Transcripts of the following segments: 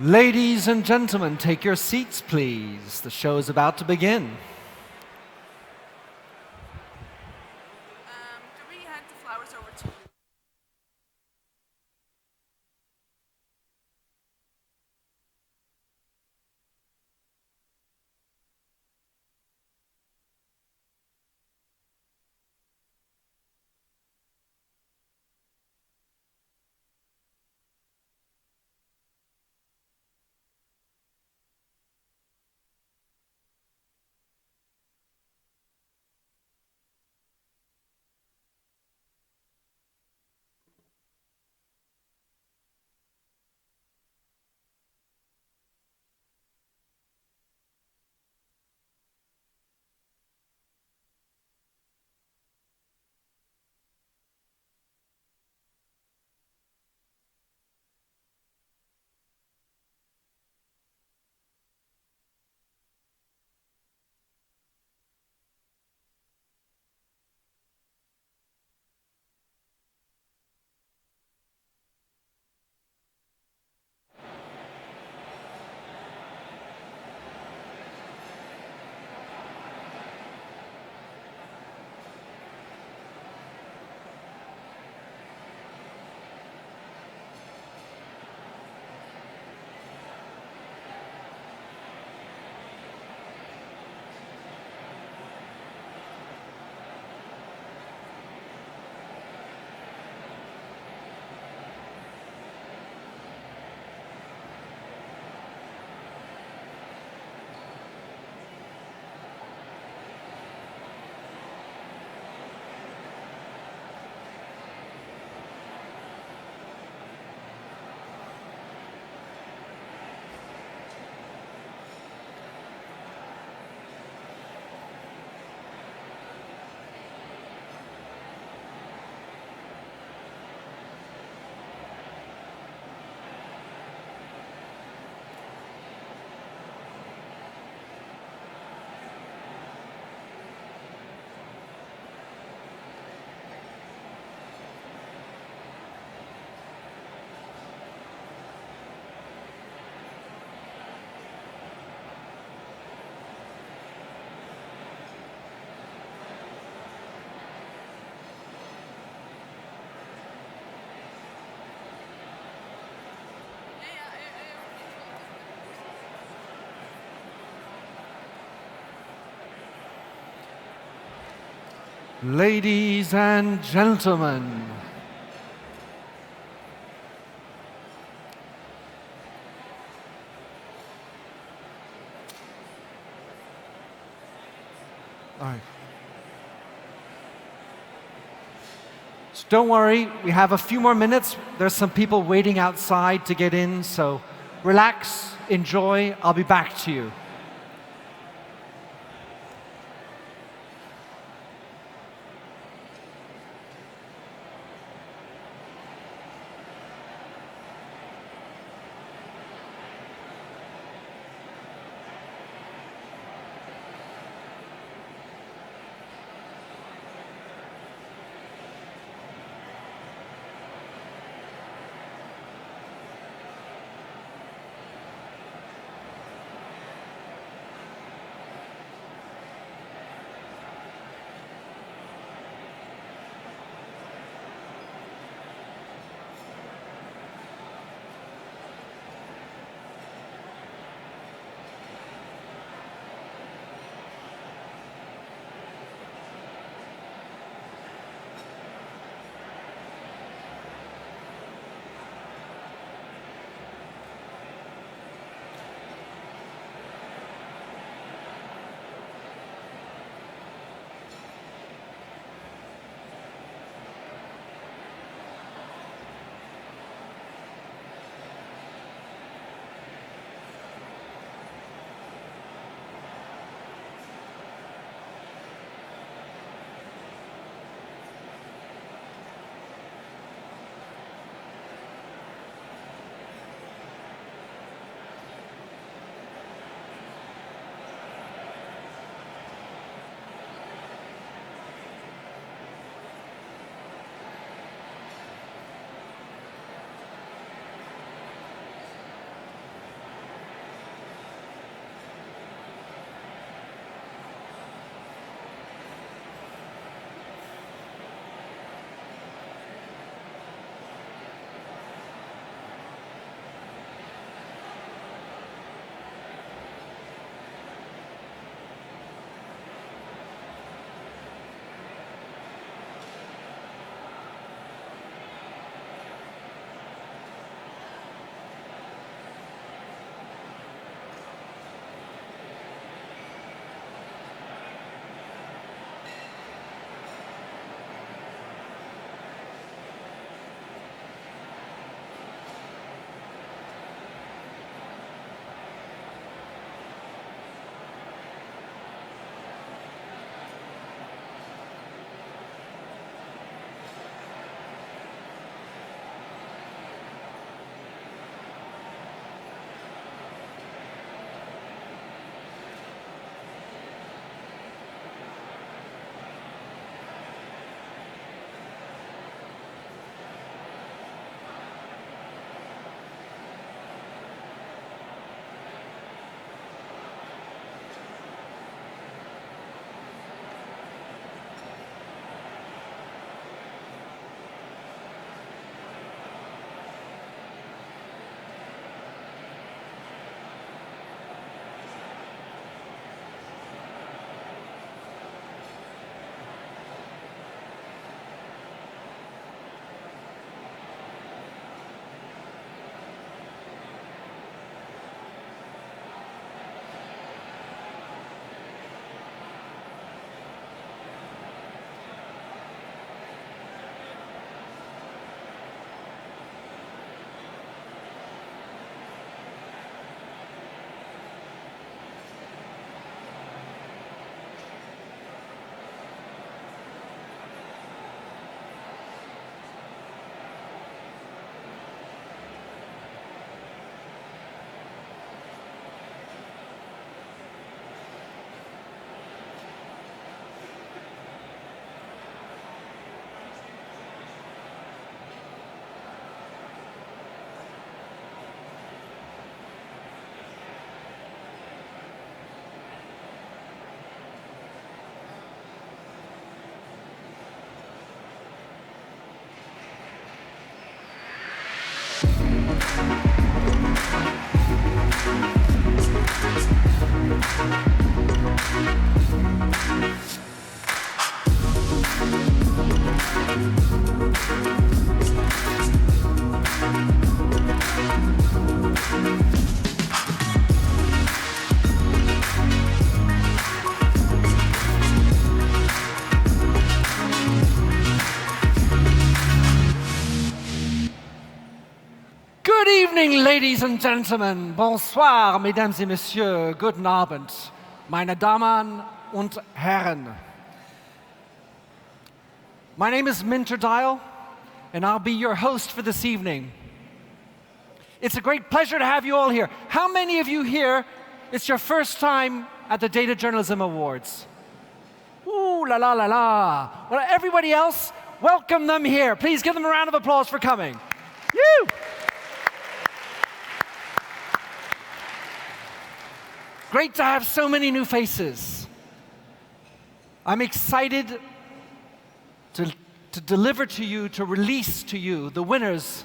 Ladies and gentlemen, take your seats, please. The show is about to begin. Can we hand the flowers over to you? Ladies and gentlemen, all right. So don't worry, we have a few more minutes. There's some people waiting outside to get in, so relax, enjoy. I'll be back to you. evening, ladies and gentlemen. Bonsoir, mesdames et messieurs. Guten Abend, meine Damen und Herren. My name is Minter Dial, and I'll be your host for this evening. It's a great pleasure to have you all here. How many of you here, it's your first time at the Data Journalism Awards? Ooh, la la la la. Well, everybody else, welcome them here. Please give them a round of applause for coming. Woo! Great to have so many new faces. I'm excited to deliver to you, to release to you the winners,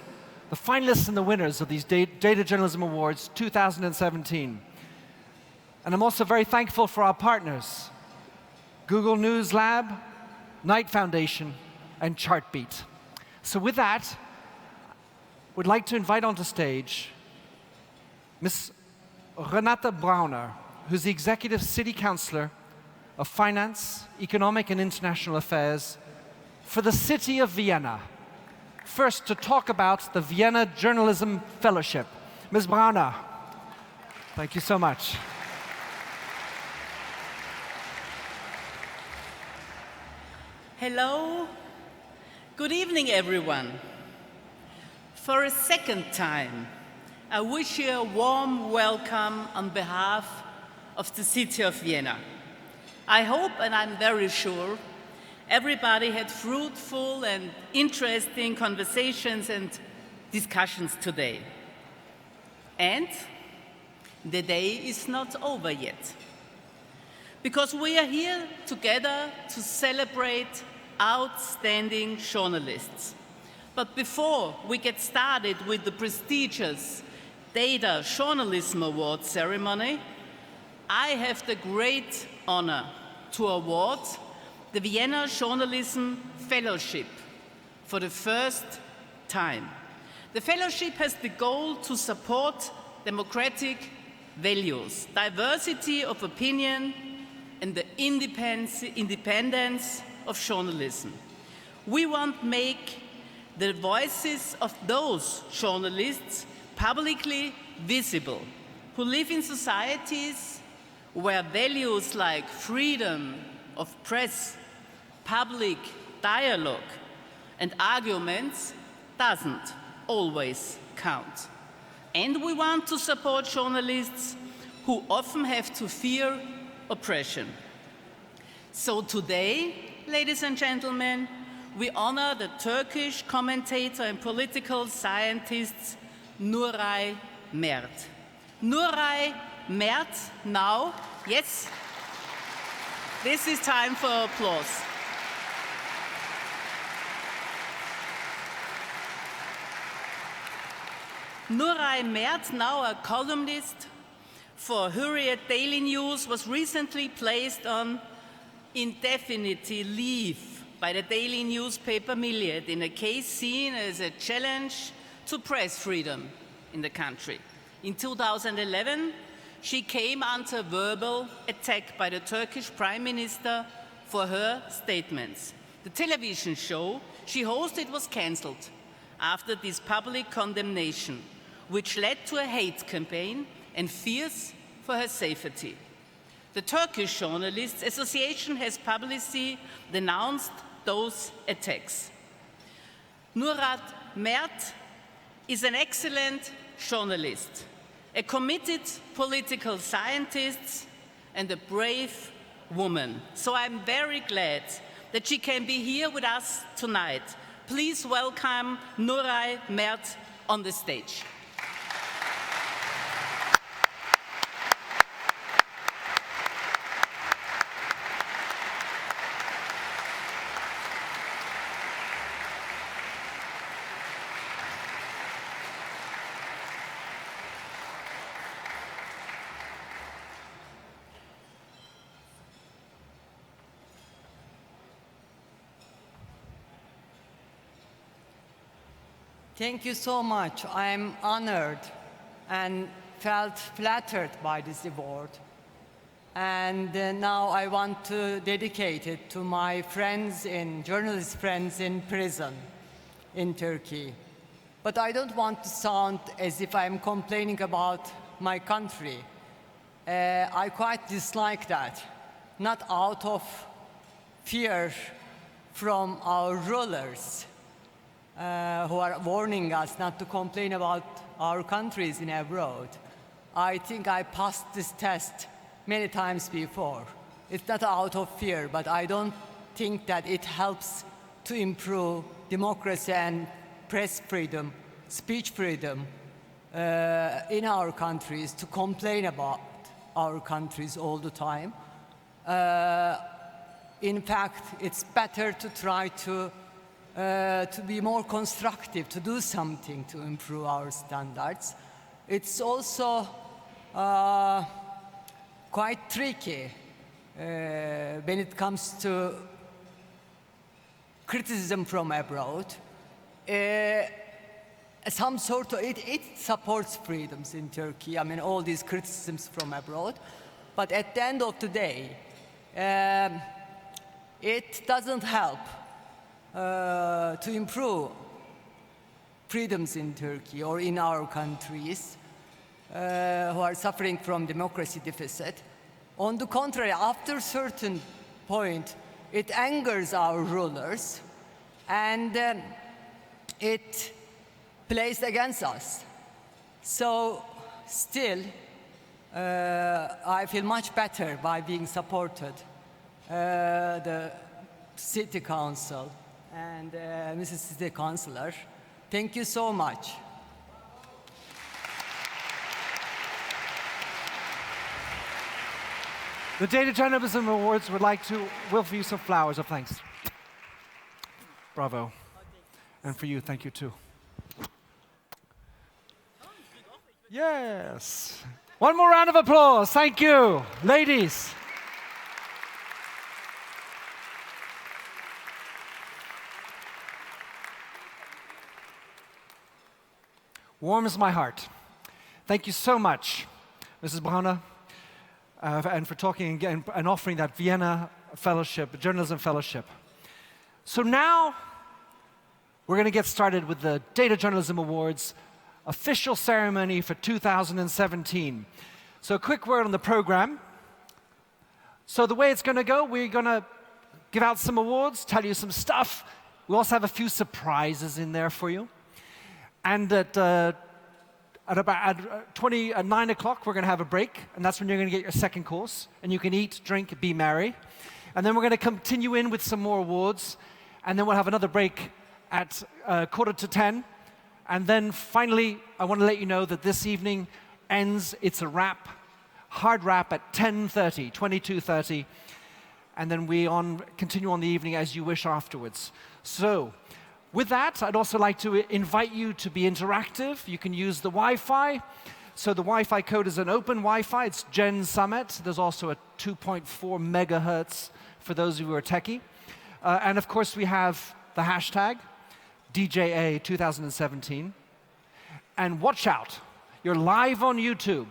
the finalists and the winners of these Data Journalism Awards 2017. And I'm also very thankful for our partners, Google News Lab, Knight Foundation, and Chartbeat. So with that, I would like to invite onto stage Ms. Renate Brauner, who's the Executive City Councillor of Finance, Economic and International Affairs for the city of Vienna. First, to talk about the Vienna Journalism Fellowship. Ms. Brauner, thank you so much. Hello. Good evening, everyone. For a second time, I wish you a warm welcome on behalf of the city of Vienna. I hope, and I'm very sure, everybody had fruitful and interesting conversations and discussions today. And the day is not over yet, because we are here together to celebrate outstanding journalists. But before we get started with the prestigious Data Journalism Award ceremony, I have the great honor to award the Vienna Journalism Fellowship for the first time. The fellowship has the goal to support democratic values, diversity of opinion, and the independence of journalism. We want to make the voices of those journalists publicly visible, who live in societies where values like freedom of press, public dialogue, and arguments doesn't always count. And we want to support journalists who often have to fear oppression. So today, ladies and gentlemen, we honor the Turkish commentator and political scientist Nuray Mert. Nuray Mert, now, yes, this is time for applause. Nuray Mert, now a columnist for Hurriyet Daily News, was recently placed on indefinite leave by the daily newspaper Millet in a case seen as a challenge to press freedom in the country. In 2011, she came under verbal attack by the Turkish Prime Minister for her statements. The television show she hosted was cancelled after this public condemnation, which led to a hate campaign and fears for her safety. The Turkish Journalists Association has publicly denounced those attacks. Nuray Mert is an excellent journalist, a committed political scientist, and a brave woman. So I'm very glad that she can be here with us tonight. Please welcome Nuray Mert on the stage. Thank you so much. I'm honored and felt flattered by this award. And now I want to dedicate it to my friends journalist friends in prison in Turkey. But I don't want to sound as if I'm complaining about my country. I quite dislike that, not out of fear from our rulers who are warning us not to complain about our countries in abroad. I think I passed this test many times before. It's not out of fear, but I don't think that it helps to improve democracy and press freedom, speech freedom in our countries, to complain about our countries all the time. In fact, it's better to try to be more constructive, to do something to improve our standards. It's also quite tricky when it comes to criticism from abroad. Some sort of, it supports freedoms in Turkey, I mean, all these criticisms from abroad. But at the end of the day, it doesn't help to improve freedoms in Turkey or in our countries who are suffering from democracy deficit. On the contrary, after a certain point, it angers our rulers, and it plays against us. So still, I feel much better by being supported the City Council and Mrs. City Councillor. Thank you so much. The Data Journalism Awards would like to offer you some flowers of thanks. Bravo. And for you, thank you too. Yes. One more round of applause. Thank you, ladies. Warms my heart. Thank you so much, Mrs. Brauner, and for talking again and offering that Vienna Fellowship, Journalism Fellowship. So now we're going to get started with the Data Journalism Awards official ceremony for 2017. So a quick word on the program. So the way it's going to go, we're going to give out some awards, tell you some stuff. We also have a few surprises in there for you. And at 9 o'clock, we're going to have a break, and that's when you're going to get your second course, and you can eat, drink, be merry. And then we're going to continue in with some more awards, and then we'll have another break at 9:45. And then finally, I want to let you know that this evening ends, it's a wrap, hard wrap at 10:30, 22:30, and then we continue on the evening as you wish afterwards. So, with that, I'd also like to invite you to be interactive. You can use the Wi-Fi. So the Wi-Fi code is an open Wi-Fi. It's Gen Summit. There's also a 2.4 megahertz for those of you who are techie. And of course, we have the hashtag DJA 2017. And watch out. You're live on YouTube.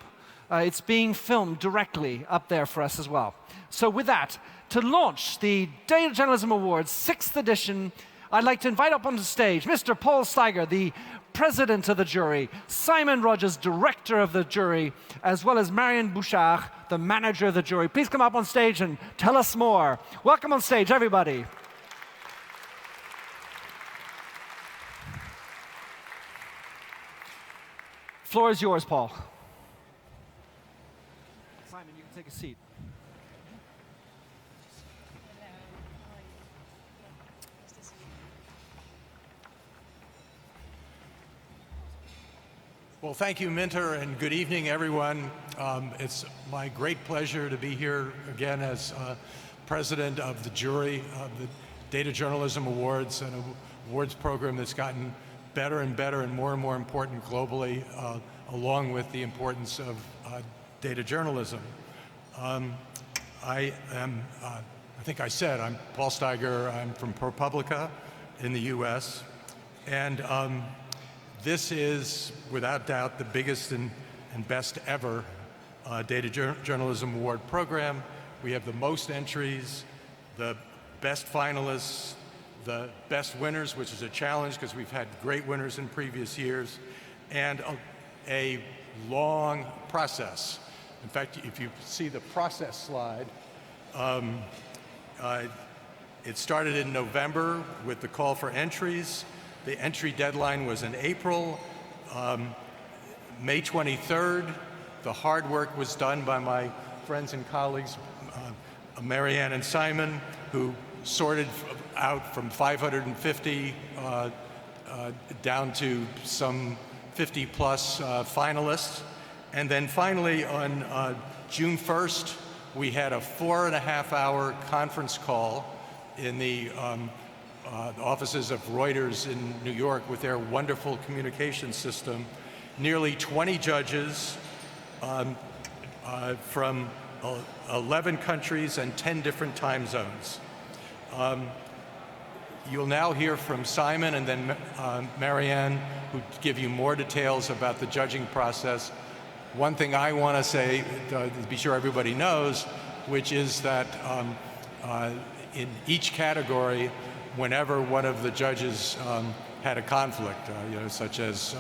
It's being filmed directly up there for us as well. So with that, to launch the Data Journalism Awards 6th edition, I'd like to invite up onto stage Mr. Paul Steiger, the president of the jury, Simon Rogers, director of the jury, as well as Marion Bouchard, the manager of the jury. Please come up on stage and tell us more. Welcome on stage, everybody. Floor is yours, Paul. Simon, you can take a seat. Well, thank you, Minter, and good evening, everyone. It's my great pleasure to be here again as president of the jury of the Data Journalism Awards, an awards program that's gotten better and better and more important globally, along with the importance of data journalism. I think I said, I'm Paul Steiger. I'm from Propublica in the US, and this is, without doubt, the biggest and best ever Data Journalism Award program. We have the most entries, the best finalists, the best winners, which is a challenge because we've had great winners in previous years, and a long process. In fact, if you see the process slide, it started in November with the call for entries. The entry deadline was in April. May 23rd, the hard work was done by my friends and colleagues, Marianne and Simon, who sorted out from 550 down to some 50 plus finalists. And then finally on June 1st, we had a 4.5-hour conference call in the offices of Reuters in New York with their wonderful communication system. Nearly 20 judges from 11 countries and 10 different time zones. You'll now hear from Simon and then Marianne, who give you more details about the judging process. One thing I want to say, to be sure everybody knows, which is that in each category, whenever one of the judges had a conflict, such as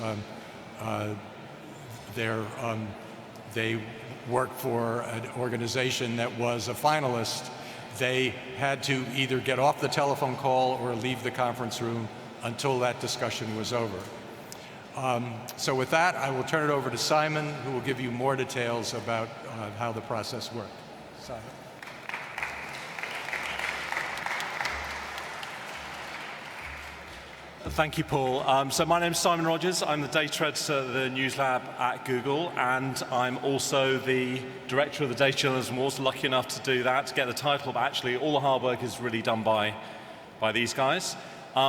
they worked for an organization that was a finalist, they had to either get off the telephone call or leave the conference room until that discussion was over. So with that, I will turn it over to Simon, who will give you more details about how the process worked. Simon. Thank you, Paul. So my name's Simon Rogers. I'm the data editor at the News Lab at Google, and I'm also the director of the Data Journalism Awards. Lucky enough to do that, to get the title, but actually all the hard work is really done by these guys.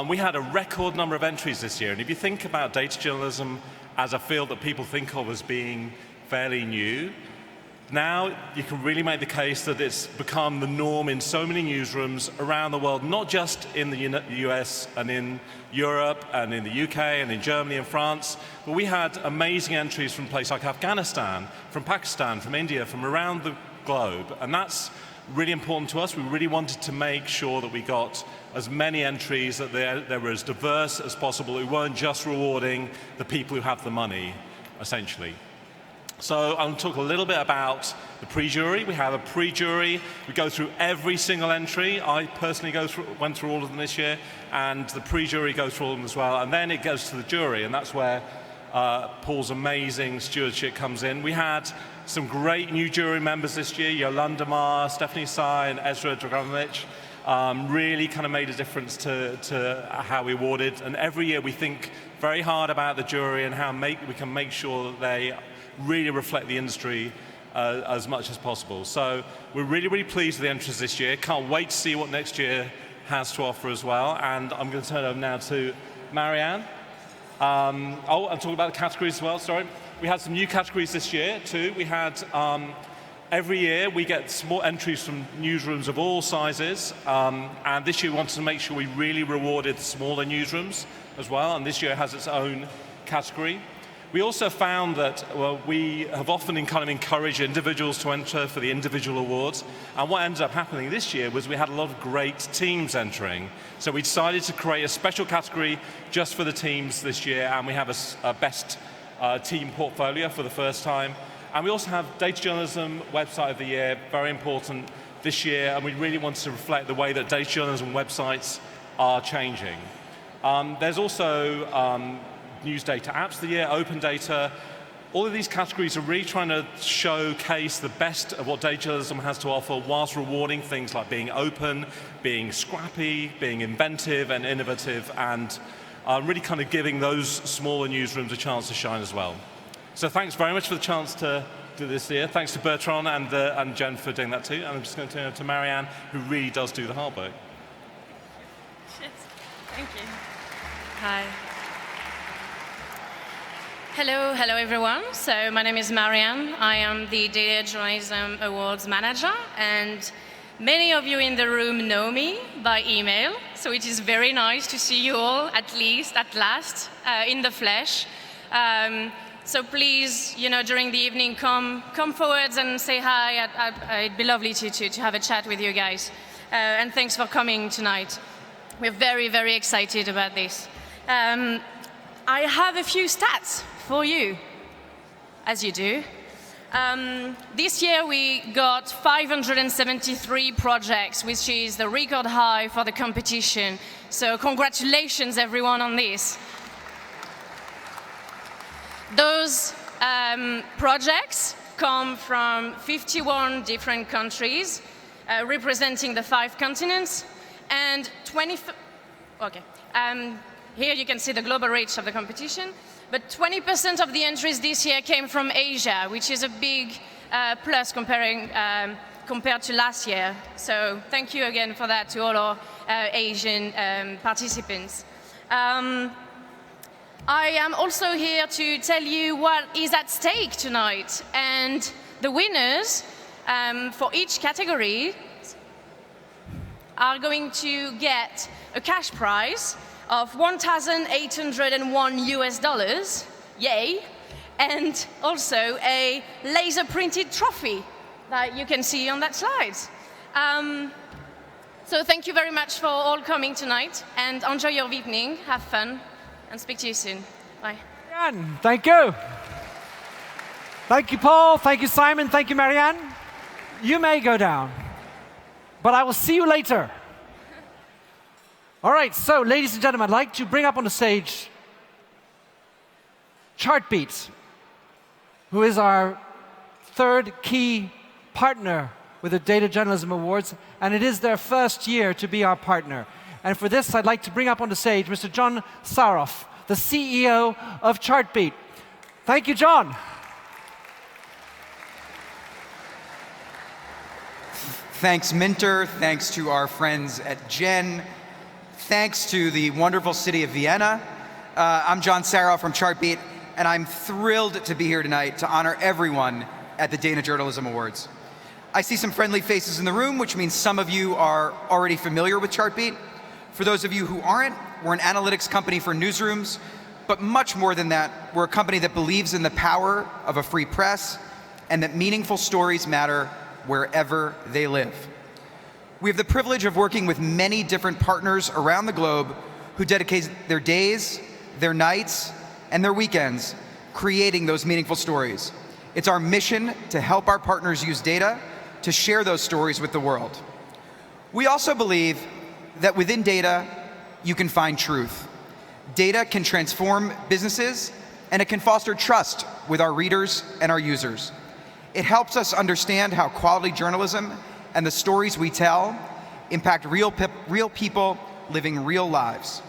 We had a record number of entries this year, and if you think about data journalism as a field that people think of as being fairly new, now you can really make the case that it's become the norm in so many newsrooms around the world, not just in the US and in Europe and in the UK and in Germany and France, but we had amazing entries from places like Afghanistan, from Pakistan, from India, from around the globe, and that's really important to us. We really wanted to make sure that we got as many entries, that they were as diverse as possible. We weren't just rewarding the people who have the money, essentially. So I'll talk a little bit about the pre-jury. We have a pre-jury. We go through every single entry. I personally went through all of them this year, and the pre-jury goes through all of them as well. And then it goes to the jury, and that's where Paul's amazing stewardship comes in. We had some great new jury members this year, Yolanda Marr, Stephanie Tsai, and Ezra Dragonovich. Really kind of made a difference to how we awarded. And every year we think very hard about the jury and how we can make sure that they really reflect the industry as much as possible. So we're really, really pleased with the entries this year. Can't wait to see what next year has to offer as well. And I'm going to turn over now to Marianne. I'm talking about the categories as well, sorry. We had some new categories this year too. We had, every year we get small entries from newsrooms of all sizes. And this year we wanted to make sure we really rewarded smaller newsrooms as well. And this year has its own category. We also found that, well, we have often kind of encouraged individuals to enter for the individual awards. And what ended up happening this year was we had a lot of great teams entering. So we decided to create a special category just for the teams this year, and we have a best team portfolio for the first time. And we also have Data Journalism Website of the Year, very important this year, and we really wanted to reflect the way that data journalism websites are changing. There's also News Data Apps of the Year, Open Data. All of these categories are really trying to showcase the best of what data journalism has to offer whilst rewarding things like being open, being scrappy, being inventive and innovative, and really kind of giving those smaller newsrooms a chance to shine as well. So thanks very much for the chance to do this year. Thanks to Bertrand and Jen for doing that too. And I'm just going to turn it to Marianne, who really does do the hard work. Thank you. Hi. Hello everyone. So my name is Marianne. I am the Data Journalism Awards manager, and many of you in the room know me by email, so it is very nice to see you all, at last, in the flesh. So please, during the evening, come forwards and say hi. It'd be lovely to have a chat with you guys. And thanks for coming tonight. We're very, very excited about this. I have a few stats for you, as you do. This year we got 573 projects, which is the record high for the competition. So congratulations everyone on this. Those projects come from 51 different countries, representing the 5 continents, and here you can see the global reach of the competition, but 20% of the entries this year came from Asia, which is a big plus compared to last year. So thank you again for that to all our Asian participants. I am also here to tell you what is at stake tonight, and the winners for each category are going to get a cash prize of $1,801 US, yay, and also a laser printed trophy that you can see on that slide. So thank you very much for all coming tonight, and enjoy your evening, have fun, and speak to you soon. Bye. Marianne, thank you. Thank you, Paul. Thank you, Simon. Thank you, Marianne. You may go down, but I will see you later. All right, so ladies and gentlemen, I'd like to bring up on the stage Chartbeat, who is our 3rd key partner with the Data Journalism Awards, and it is their first year to be our partner. And for this, I'd like to bring up on the stage Mr. John Saroff, the CEO of Chartbeat. Thank you, John. Thanks, Minter. Thanks to our friends at Gen. Thanks to the wonderful city of Vienna. I'm John Saroff from Chartbeat, and I'm thrilled to be here tonight to honor everyone at the Data Journalism Awards. I see some friendly faces in the room, which means some of you are already familiar with Chartbeat. For those of you who aren't, we're an analytics company for newsrooms, but much more than that, we're a company that believes in the power of a free press and that meaningful stories matter wherever they live. We have the privilege of working with many different partners around the globe who dedicate their days, their nights, and their weekends creating those meaningful stories. It's our mission to help our partners use data to share those stories with the world. We also believe that within data, you can find truth. Data can transform businesses, and it can foster trust with our readers and our users. It helps us understand how quality journalism and the stories we tell impact real people living real lives.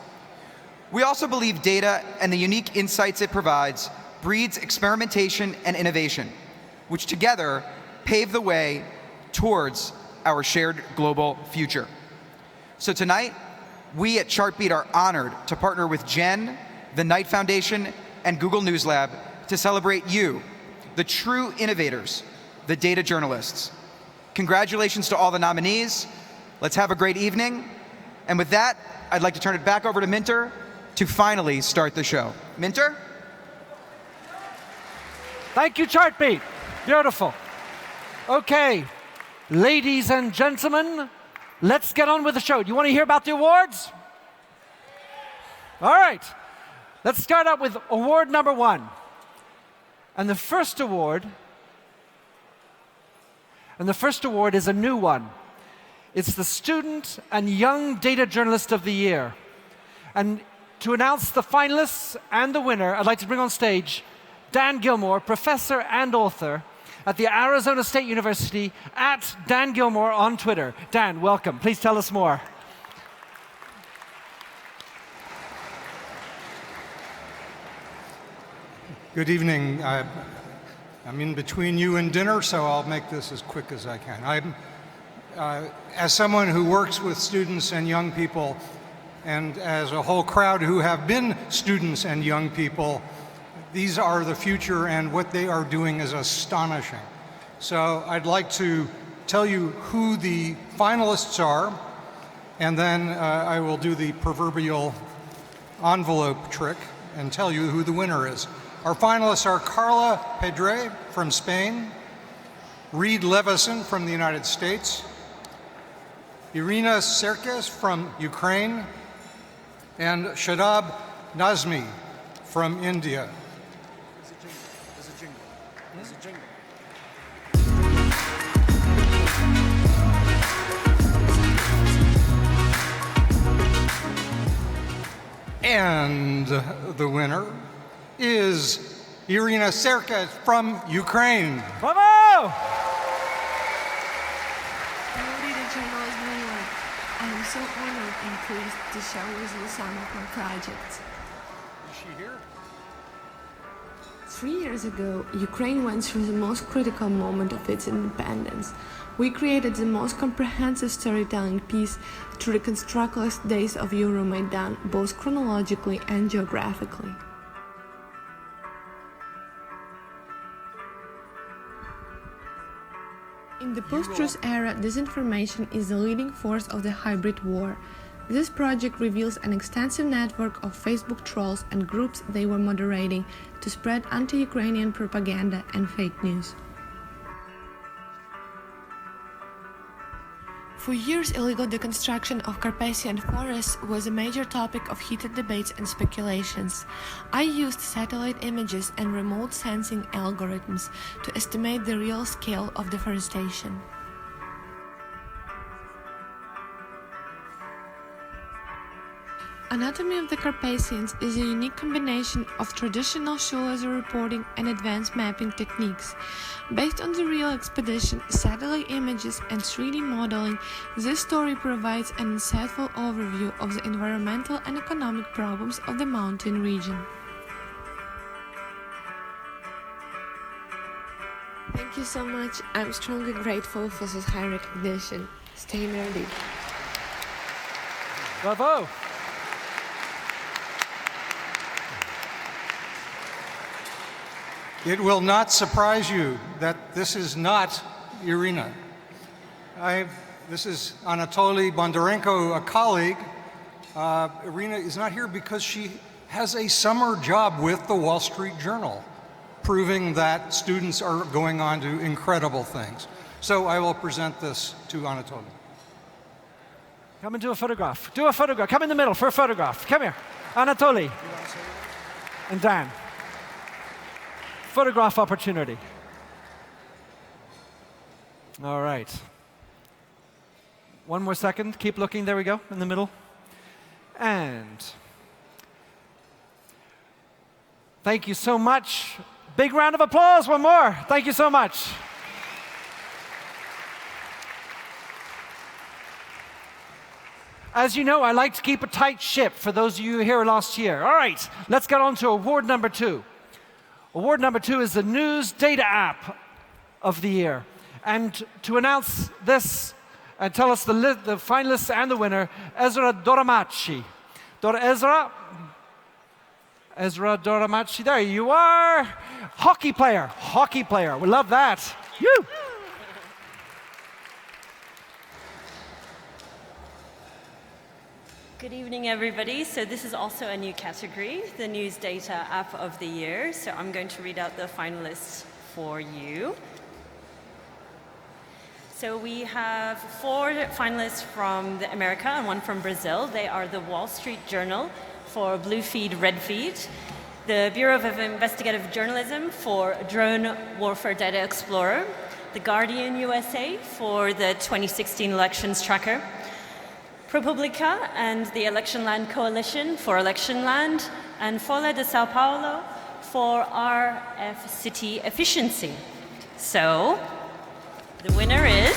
We also believe data and the unique insights it provides breeds experimentation and innovation, which together pave the way towards our shared global future. So tonight, we at Chartbeat are honored to partner with Gen, the Knight Foundation, and Google News Lab to celebrate you, the true innovators, the data journalists. Congratulations to all the nominees. Let's have a great evening. And with that, I'd like to turn it back over to Minter to finally start the show. Minter? Thank you, Chartbeat. Beautiful. Okay, ladies and gentlemen, let's get on with the show. Do you want to hear about the awards? All right, let's start out with award number 1. And the first award is a new one. It's the Student and Young Data Journalist of the Year. And to announce the finalists and the winner, I'd like to bring on stage Dan Gilmore, professor and author at the Arizona State University, at Dan Gilmore on Twitter. Dan, welcome. Please tell us more. Good evening. I'm in between you and dinner, so I'll make this as quick as I can. As someone who works with students and young people, and as a whole crowd who have been students and young people, these are the future, and what they are doing is astonishing. So I'd like to tell you who the finalists are, and then I will do the proverbial envelope trick and tell you who the winner is. Our finalists are Carla Pedre from Spain, Reed Levison from the United States, Irina Serkes from Ukraine, and Shadab Nazmi from India. And the winner is Irina Serkes from Ukraine. Bravo! Hello, data journalism everyone. I am so honored and pleased to share with you some of my projects. Is she here? 3 years ago, Ukraine went through the most critical moment of its independence. We created the most comprehensive storytelling piece to reconstruct last days of Euromaidan, both chronologically and geographically. In the post-truth era, disinformation is the leading force of the hybrid war. This project reveals an extensive network of Facebook trolls and groups they were moderating to spread anti-Ukrainian propaganda and fake news. For years, illegal deconstruction of Carpathian forests was a major topic of heated debates and speculations. I used satellite images and remote sensing algorithms to estimate the real scale of deforestation. Anatomy of the Carpathians is a unique combination of traditional shoe laser reporting and advanced mapping techniques. Based on the real expedition, satellite images, and 3D modeling, this story provides an insightful overview of the environmental and economic problems of the mountain region. Thank you so much. I'm strongly grateful for this high recognition. Stay nerdy. Bravo! It will not surprise you that this is not Irina. This is Anatoly Bondarenko, a colleague. Irina is not here because she has a summer job with the Wall Street Journal, proving that students are going on to incredible things. So I will present this to Anatoly. Come and do a photograph. Do a photograph. Come in the middle for a photograph. Come here. Anatoly. And Dan. Photograph opportunity. All right. One more second. Keep looking. There we go, in the middle. And thank you so much. Big round of applause. One more. Thank you so much. As you know, I like to keep a tight ship for those of you here last year. All right, let's get on to award number 2. Award number 2 is the News Data App of the Year. And to announce this and tell us the finalists and the winner, Ezra Doramachi. Ezra Doramachi, there you are. Hockey player. We love that. You. Good evening, everybody. So this is also a new category, the News Data App of the Year. So I'm going to read out the finalists for you. So we have 4 finalists from America and 1 from Brazil. They are the Wall Street Journal for Blue Feed, Red Feed, the Bureau of Investigative Journalism for Drone Warfare Data Explorer, the Guardian USA for the 2016 Elections Tracker, Propublica and the Election Land Coalition for Election Land, and Folha de Sao Paulo for RF City Efficiency. So, the winner is...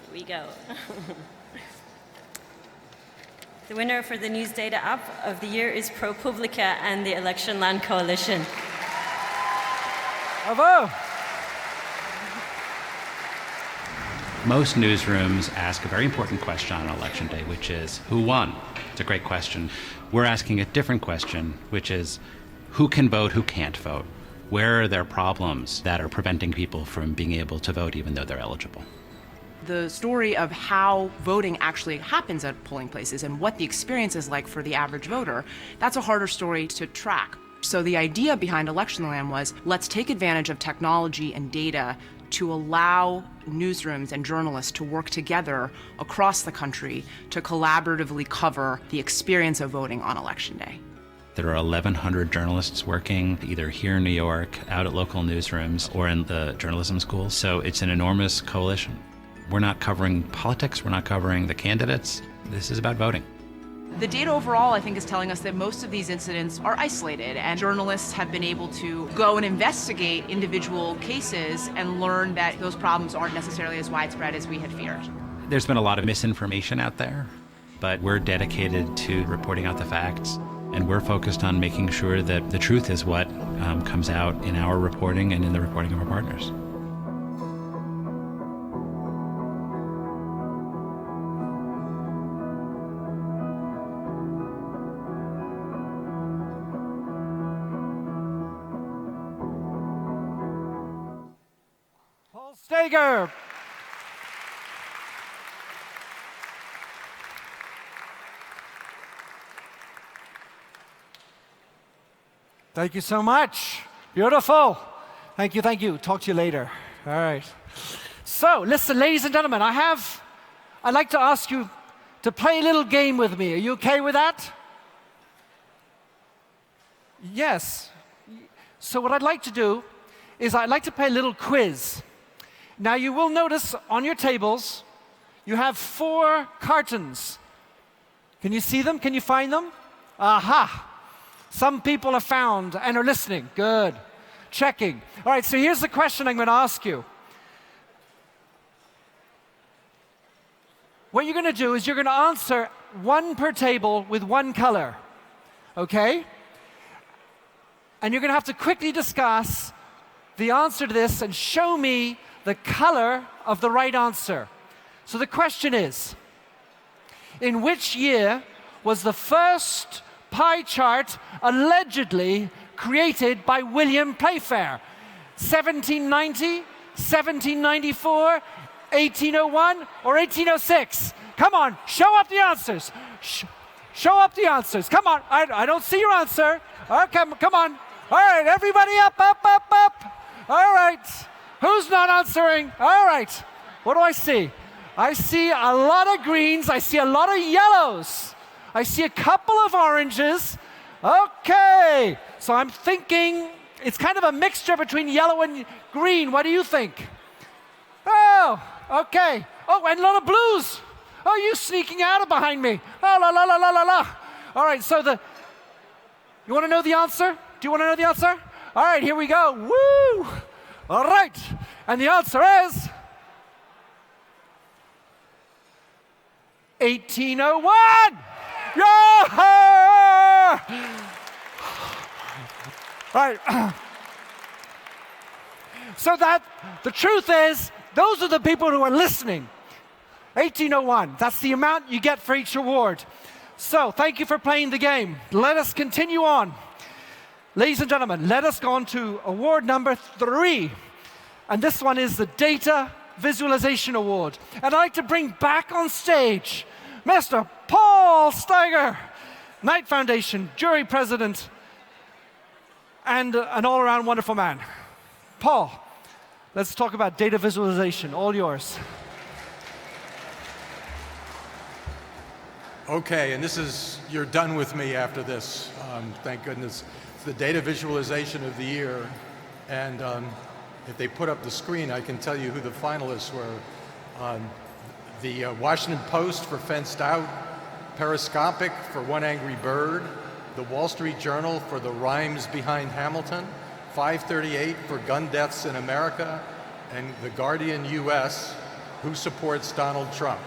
Here we go. The winner for the News Data App of the Year is Propublica and the Election Land Coalition. Bravo! Most newsrooms ask a very important question on election day, which is, who won? It's a great question. We're asking a different question, which is, who can vote, who can't vote? Where are there problems that are preventing people from being able to vote even though they're eligible? The story of how voting actually happens at polling places and what the experience is like for the average voter, that's a harder story to track. So the idea behind Electionland was, let's take advantage of technology and data to allow newsrooms and journalists to work together across the country to collaboratively cover the experience of voting on Election Day. There are 1,100 journalists working either here in New York, out at local newsrooms, or in the journalism school. So it's an enormous coalition. We're not covering politics, we're not covering the candidates. This is about voting. The data overall, I think, is telling us that most of these incidents are isolated, and journalists have been able to go and investigate individual cases and learn that those problems aren't necessarily as widespread as we had feared. There's been a lot of misinformation out there, but we're dedicated to reporting out the facts, and we're focused on making sure that the truth is what comes out in our reporting and in the reporting of our partners. Steiger. Thank you so much. Beautiful. Thank you, thank you. Talk to you later. All right. So, listen, ladies and gentlemen, I'd like to ask you to play a little game with me. Are you okay with that? Yes. So what I'd like to do is I'd like to play a little quiz. Now you will notice on your tables, you have 4 cartons. Can you see them? Can you find them? Aha! Some people have found and are listening. Good. Checking. All right, so here's the question I'm going to ask you. What you're going to do is you're going to answer 1 per table with 1 color. Okay? And you're going to have to quickly discuss the answer to this and show me the color of the right answer. So the question is, in which year was the first pie chart allegedly created by William Playfair? 1790, 1794, 1801, or 1806? Come on, show up the answers. Show up the answers. Come on, I don't see your answer. Okay, come on. All right, everybody up, up, up, up. All right. Who's not answering? All right. What do I see? I see a lot of greens. I see a lot of yellows. I see a couple of oranges. Okay. So I'm thinking it's kind of a mixture between yellow and green. What do you think? Oh, okay. Oh, and a lot of blues. Oh, you sneaking out of behind me. Oh, la, la, la, la, la, la. All right, so you want to know the answer? Do you want to know the answer? All right, here we go. Woo! All right, and the answer is 1801. Yeah! Right. So the truth is, those are the people who are listening. 1801, that's the amount you get for each award. So, thank you for playing the game. Let us continue on. Ladies and gentlemen, let us go on to award number 3. And this one is the Data Visualization Award. And I'd like to bring back on stage Mr. Paul Steiger, Knight Foundation jury president, and an all-around wonderful man. Paul, let's talk about data visualization. All yours. Okay, and you're done with me after this, thank goodness. It's the data visualization of the year, and if they put up the screen, I can tell you who the finalists were. The Washington Post for Fenced Out, Periscopic for One Angry Bird, the Wall Street Journal for The Rhymes Behind Hamilton, 538 for Gun Deaths in America, and The Guardian US, Who Supports Donald Trump.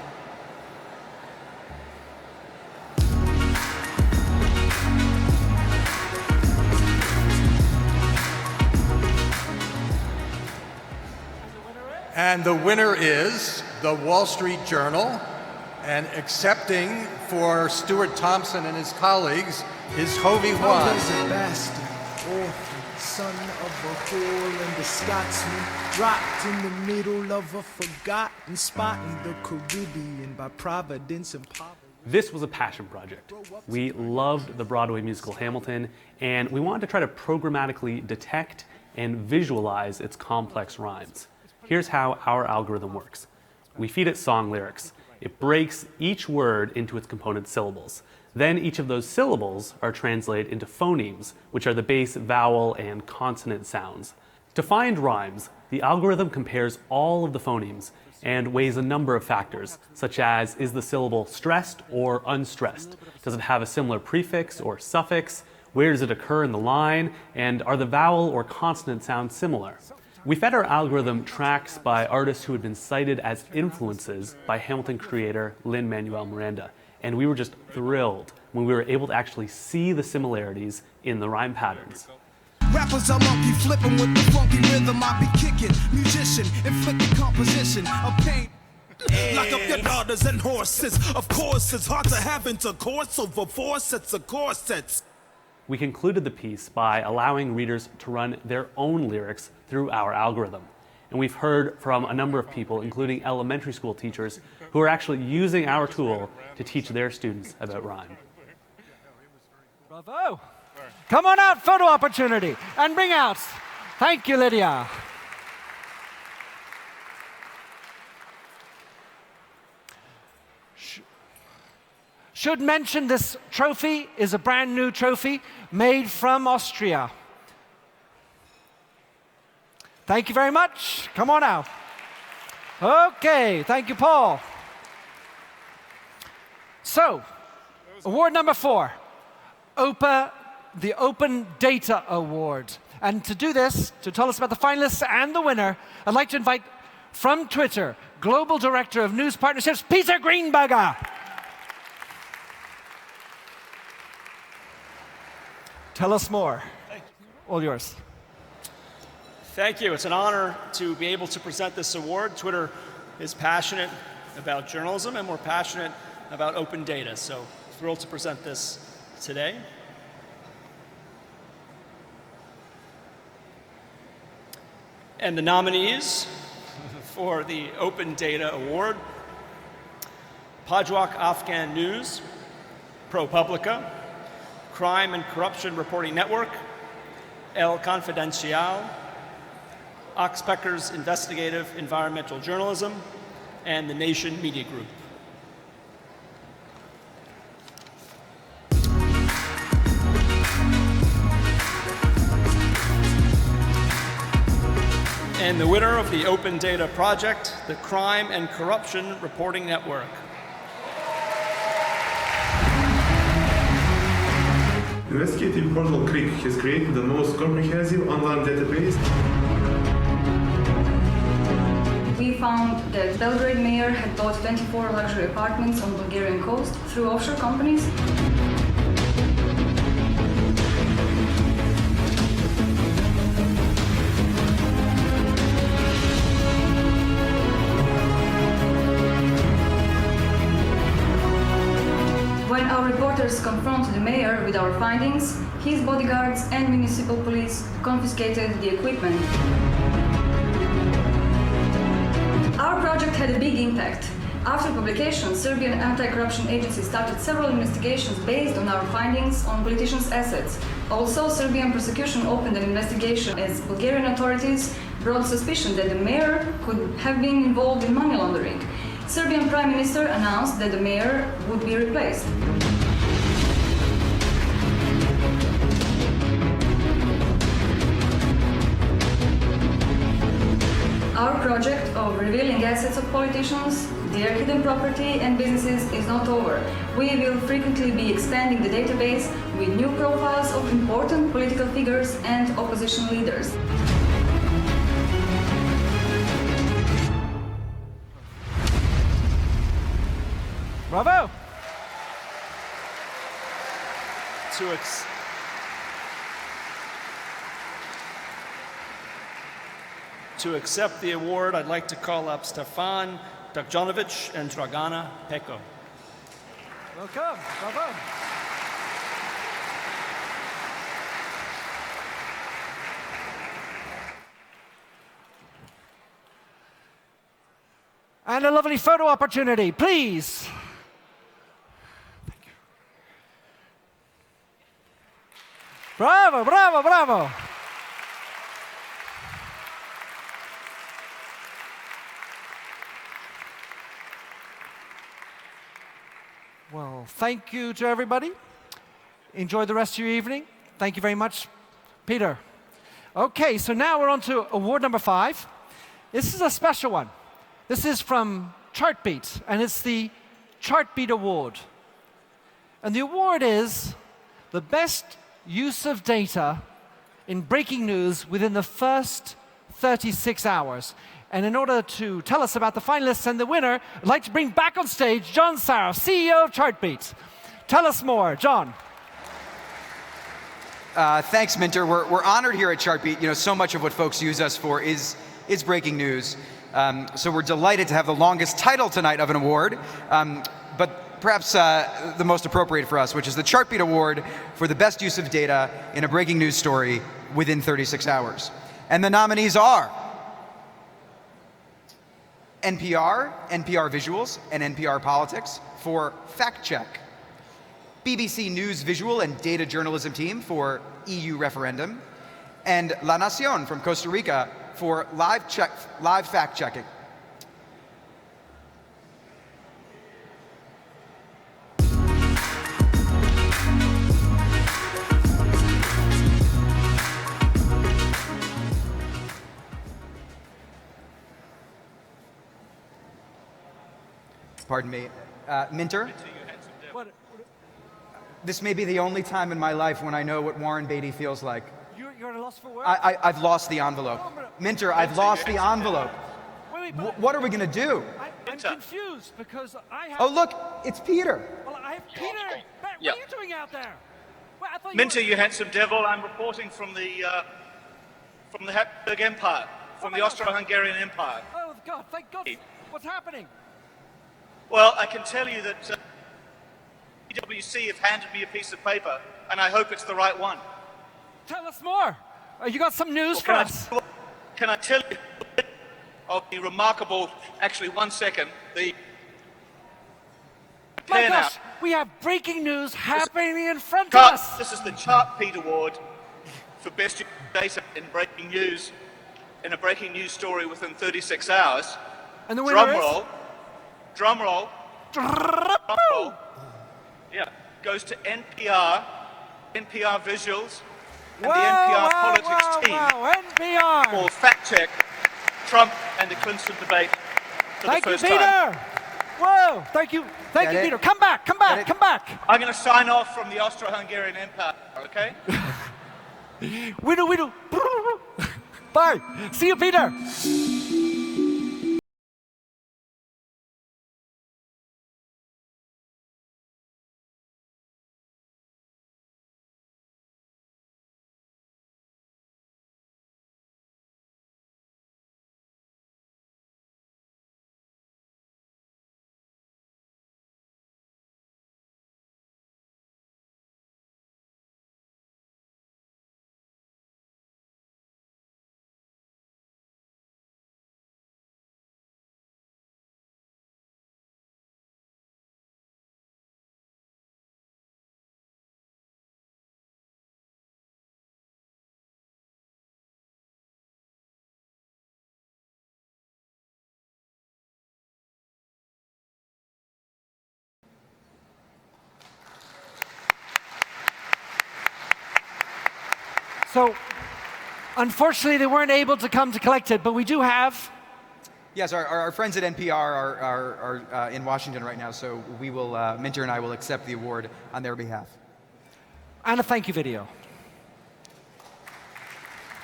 And the winner is the Wall Street Journal, and accepting for Stuart Thompson and his colleagues is Hovey Juan. A bastard, orphan, son of a whore and a Scotsman, rocked in the middle of a forgotten spot in the Caribbean by providence and poverty. This was a passion project. We loved the Broadway musical Hamilton, and we wanted to try to programmatically detect and visualize its complex rhymes. Here's how our algorithm works. We feed it song lyrics. It breaks each word into its component syllables. Then each of those syllables are translated into phonemes, which are the base vowel and consonant sounds. To find rhymes, the algorithm compares all of the phonemes and weighs a number of factors, such as, is the syllable stressed or unstressed? Does it have a similar prefix or suffix? Where does it occur in the line? And are the vowel or consonant sounds similar? We fed our algorithm tracks by artists who had been cited as influences by Hamilton creator Lin-Manuel Miranda, and we were just thrilled when we were able to actually see the similarities in the rhyme patterns. Rappers are monkey flipping with the funky rhythm I be kicking. Musician, inflicting composition of pain. Lock up your daughters and horses. Of course, it's hard to have intercourse over 4 sets of corsets. We concluded the piece by allowing readers to run their own lyrics through our algorithm. And we've heard from a number of people, including elementary school teachers, who are actually using our tool to teach their students about rhyme. Bravo! Come on out, photo opportunity, and bring out. Thank you, Lydia. Should mention this trophy is a brand new trophy made from Austria. Thank you very much. Come on out. Okay, thank you, Paul. So, award number 4, the Open Data Award. And to do this, to tell us about the finalists and the winner, I'd like to invite from Twitter, Global Director of News Partnerships, Peter Greenberger. Tell us more. All yours. Thank you. It's an honor to be able to present this award. Twitter is passionate about journalism, and we're passionate about open data. So thrilled to present this today. And the nominees for the Open Data Award: Pajwak Afghan News, Propublica, Crime and Corruption Reporting Network, El Confidencial, Oxpecker's Investigative Environmental Journalism, and the Nation Media Group. And the winner of the Open Data Project, the Crime and Corruption Reporting Network. Investigative portal Creek has created the most comprehensive online database. We found that Belgrade mayor had bought 24 luxury apartments on Bulgarian coast through offshore companies. When our reporters confronted the mayor with our findings, his bodyguards and municipal police confiscated the equipment. Our project had a big impact. After publication, Serbian anti-corruption agency started several investigations based on our findings on politicians' assets. Also, Serbian prosecution opened an investigation as Bulgarian authorities brought suspicion that the mayor could have been involved in money laundering. Serbian Prime Minister announced that the mayor would be replaced. Our project of revealing assets of politicians, their hidden property and businesses is not over. We will frequently be expanding the database with new profiles of important political figures and opposition leaders. Bravo! To accept the award, I'd like to call up Stefan Dagjonovic and Dragana Peko. Welcome. Bravo. And a lovely photo opportunity, please. Bravo, bravo, bravo. Well, thank you to everybody. Enjoy the rest of your evening. Thank you very much, Peter. Okay, so now we're on to award number 5. This is a special one. This is from Chartbeat, and it's the Chartbeat Award. And the award is the best use of data in breaking news within the first 36 hours. And in order to tell us about the finalists and the winner, I'd like to bring back on stage John Saroff, CEO of Chartbeat. Tell us more, John. Thanks, Minter. We're honored here at Chartbeat. You know, so much of what folks use us for is breaking news. So we're delighted to have the longest title tonight of an award, but perhaps the most appropriate for us, which is the Chartbeat Award for the best use of data in a breaking news story within 36 hours. And the nominees are NPR, NPR Visuals, and NPR Politics for Fact Check. BBC News Visual and Data Journalism Team for EU Referendum. And La Nación from Costa Rica for live fact checking. Pardon me. Minter? This may be the only time in my life when I know what Warren Beatty feels like. You're at a loss for words? I've lost the envelope. Minter, I've lost the envelope. Wait, what are we going to do? I'm confused because I have... Oh, look, it's Peter. Well, I have Peter. What are you doing out there? Well, I thought Minter, you handsome devil, I'm reporting from the Hofburg Empire, from the Austro-Hungarian Empire. Oh, God, thank God. What's happening? Well, I can tell you that PwC have handed me a piece of paper, and I hope it's the right one. Tell us more. You got some news for us? Can I tell you of the remarkable, actually 1 second, My gosh, we have breaking news happening in front of us. This is the Chartbeat Award for best use of data in breaking news, in a breaking news story within 36 hours. And the winner is? Drum roll. Yeah, goes to NPR Visuals, and the NPR Politics team NPR. for Fact Check, Trump and the Clinton debate for the first time. Thank you, Peter. Whoa, thank you, Peter. Come back. I'm going to sign off from the Austro-Hungarian Empire, okay? Widow. Bye. See you, Peter. So, unfortunately, they weren't able to come to collect it, but we do have... Yes, our friends at NPR are in Washington right now, so we will, Minter and I will accept the award on their behalf. And a thank you video.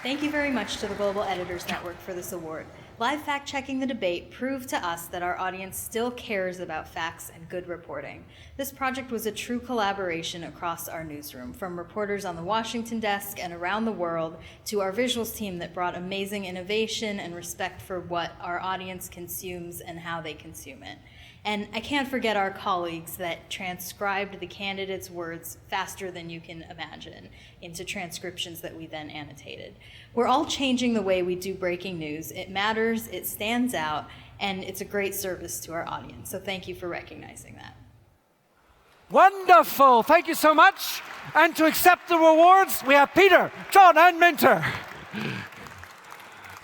Thank you very much to the Global Editors Network for this award. Live fact-checking the debate proved to us that our audience still cares about facts and good reporting. This project was a true collaboration across our newsroom, from reporters on the Washington desk and around the world to our visuals team that brought amazing innovation and respect for what our audience consumes and how they consume it. And I can't forget our colleagues that transcribed the candidates' words faster than you can imagine into transcriptions that we then annotated. We're all changing the way we do breaking news. It matters, it stands out, and it's a great service to our audience. So thank you for recognizing that. Wonderful. Thank you so much. And to accept the rewards, we have Peter, John, and Minter.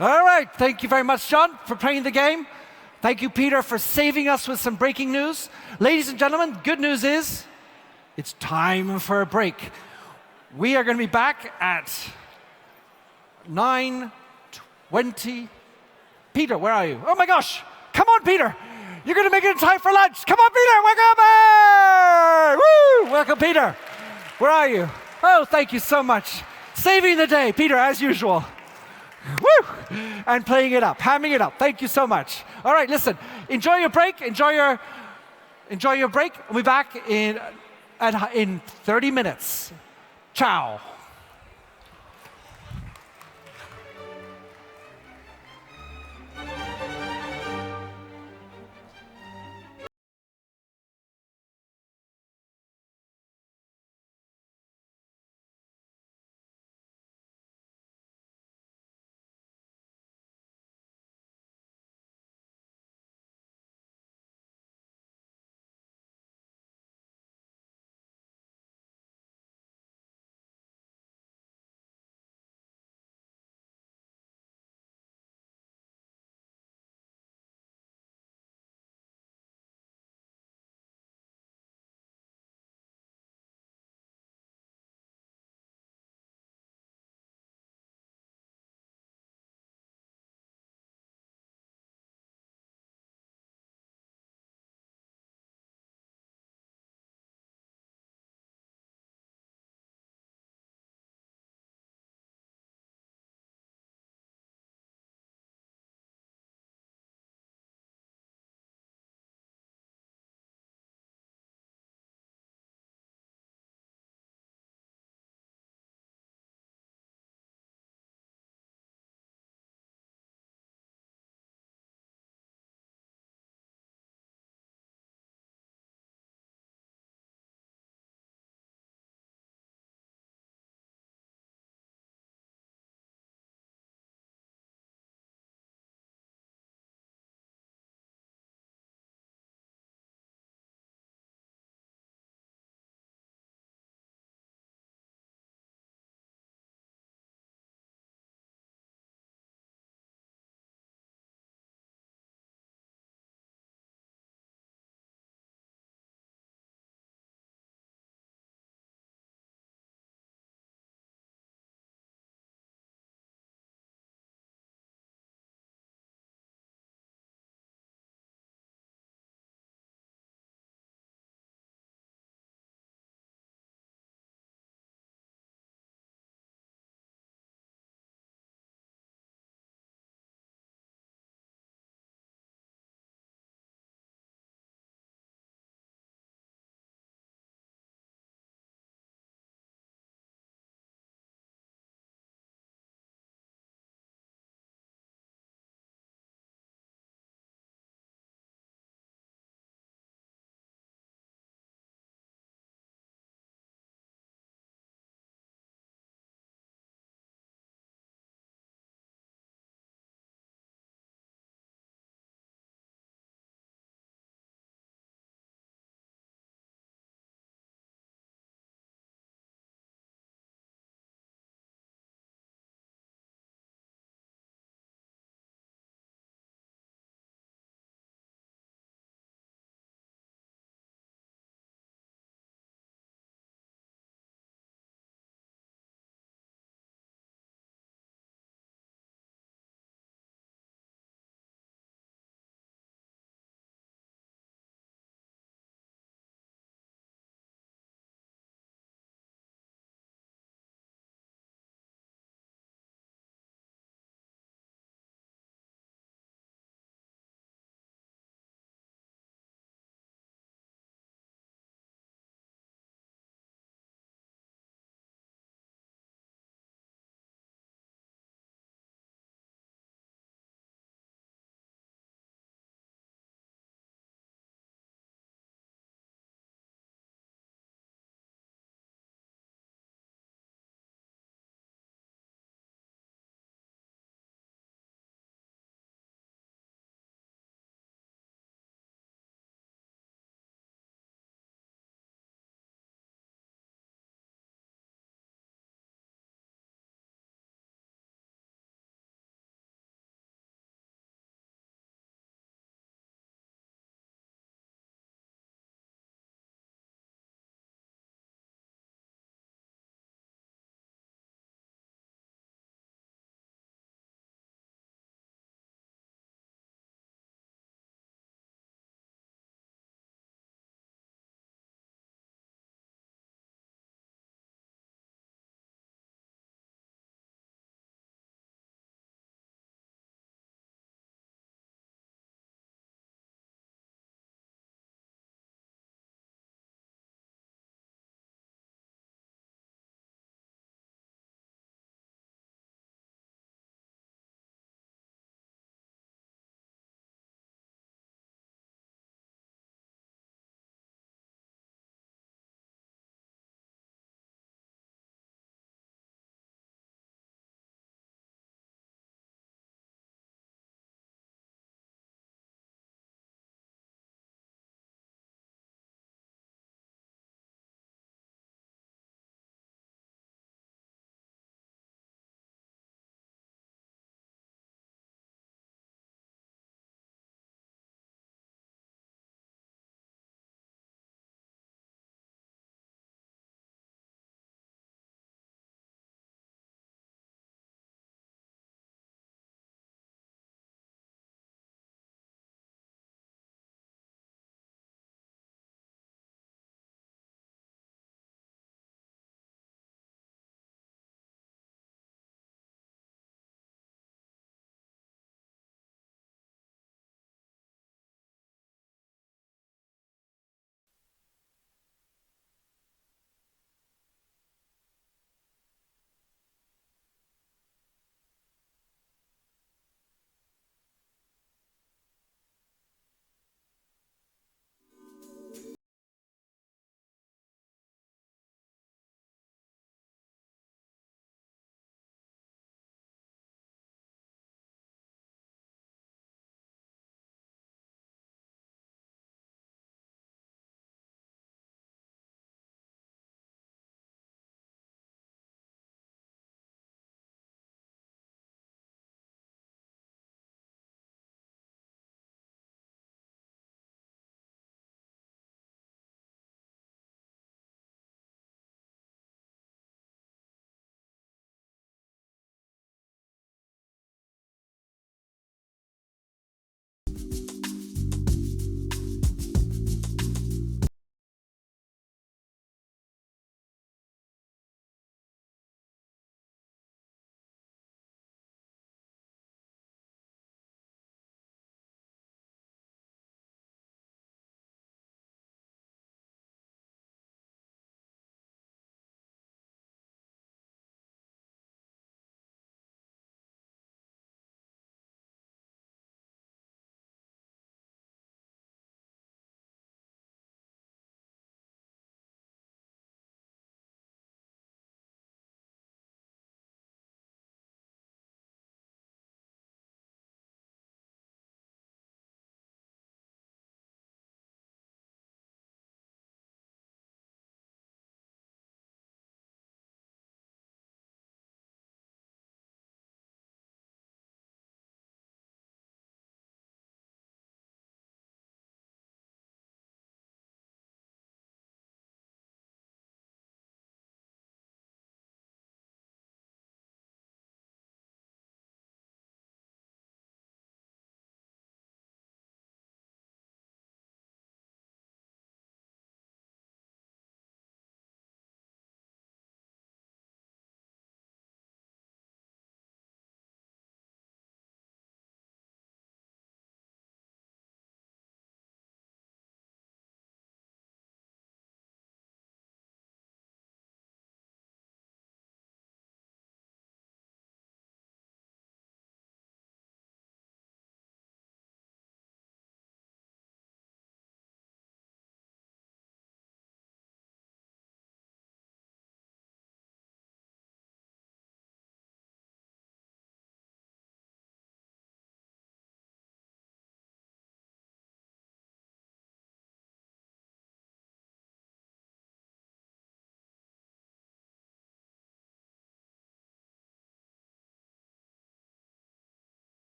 All right. Thank you very much, John, for playing the game. Thank you, Peter, for saving us with some breaking news. Ladies and gentlemen, good news is it's time for a break. We are going to be back at 9:20. Peter, where are you? Oh my gosh! Come on, Peter! You're going to make it in time for lunch. Come on, Peter! Welcome! Woo! Welcome, Peter. Where are you? Oh, thank you so much. Saving the day, Peter, as usual. Woo! And playing it up, hamming it up. Thank you so much. All right, listen. Enjoy your break. Enjoy your break. We'll be back in 30 minutes. Ciao.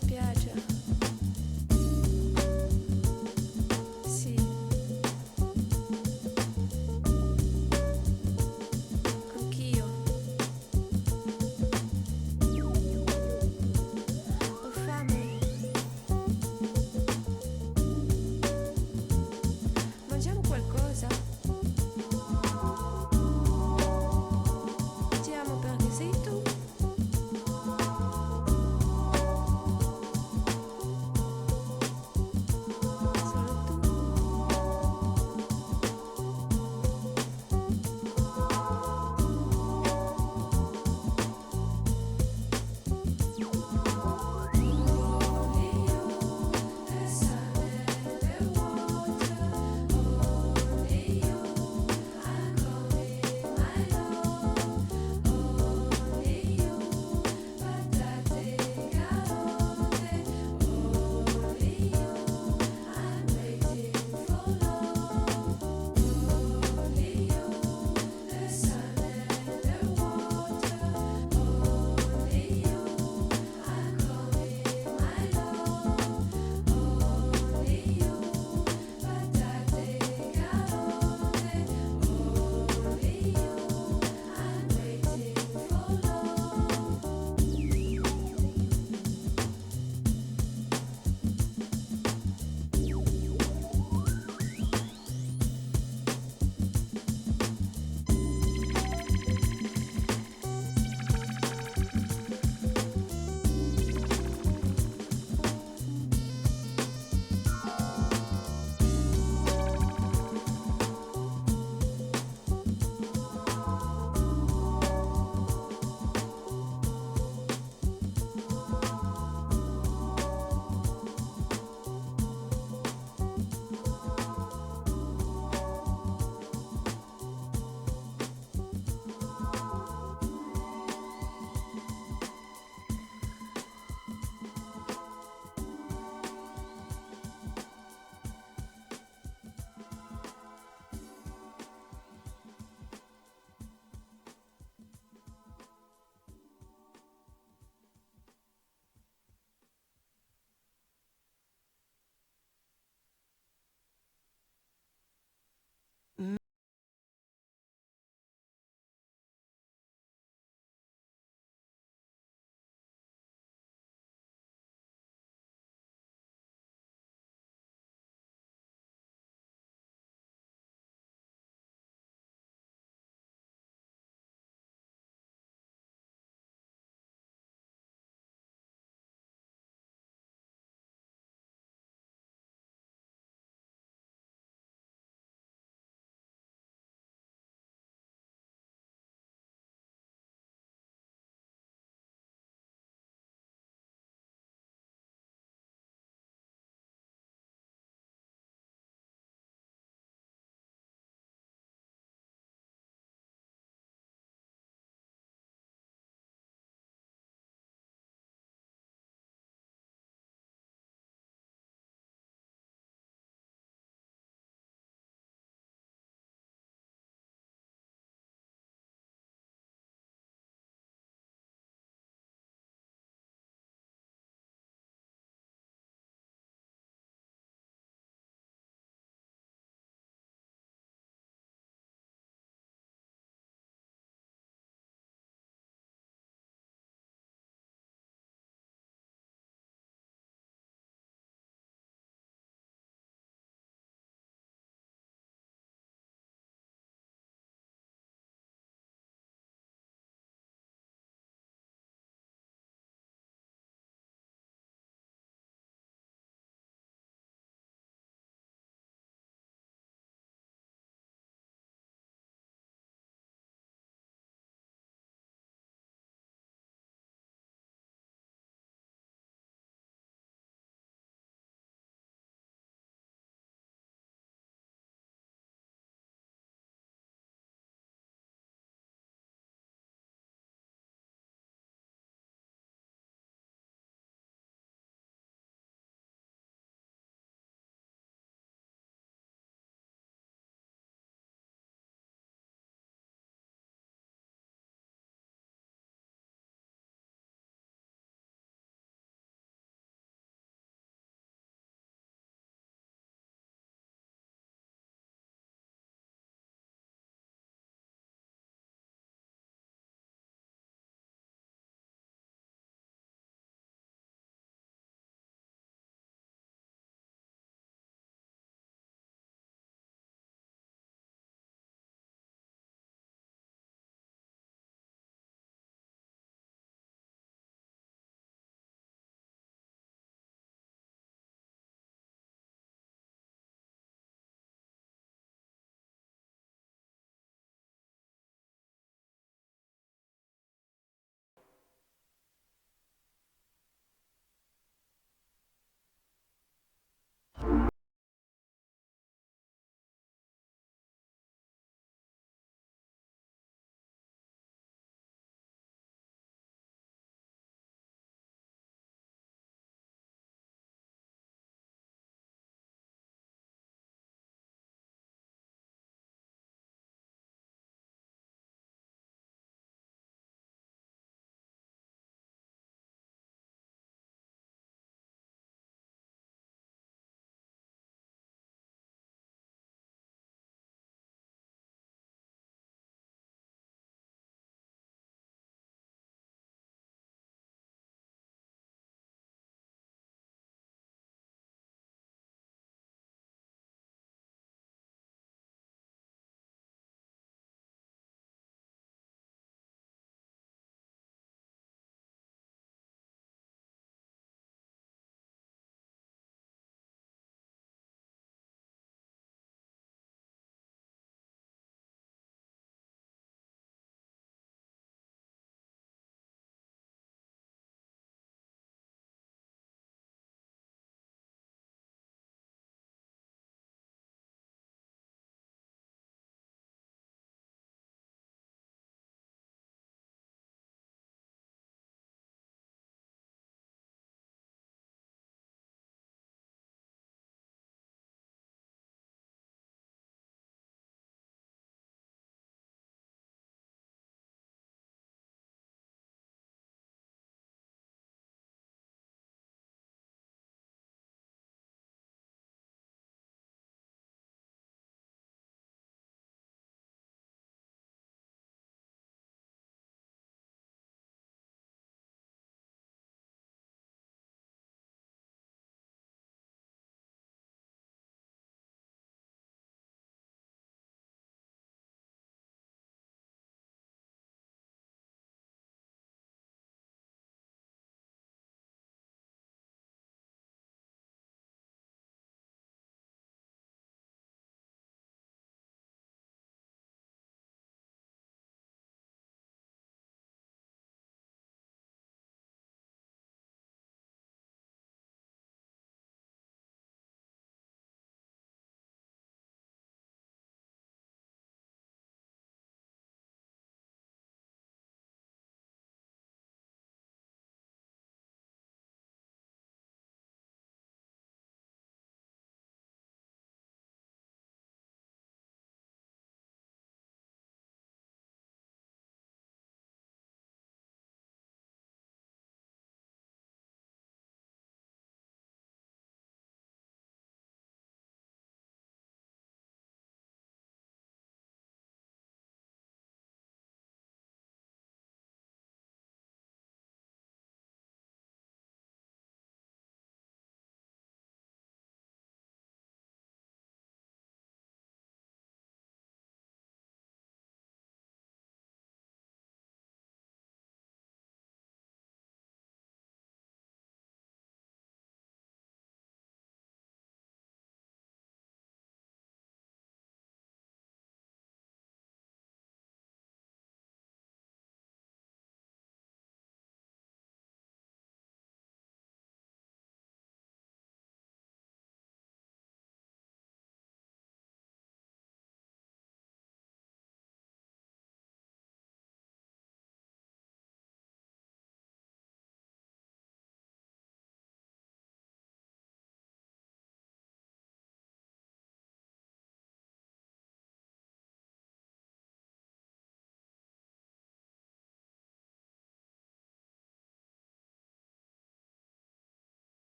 spiaggia. Sì. Anch'io. Ho fame. Mangiamo qualcosa? Ti amo perché sei tu.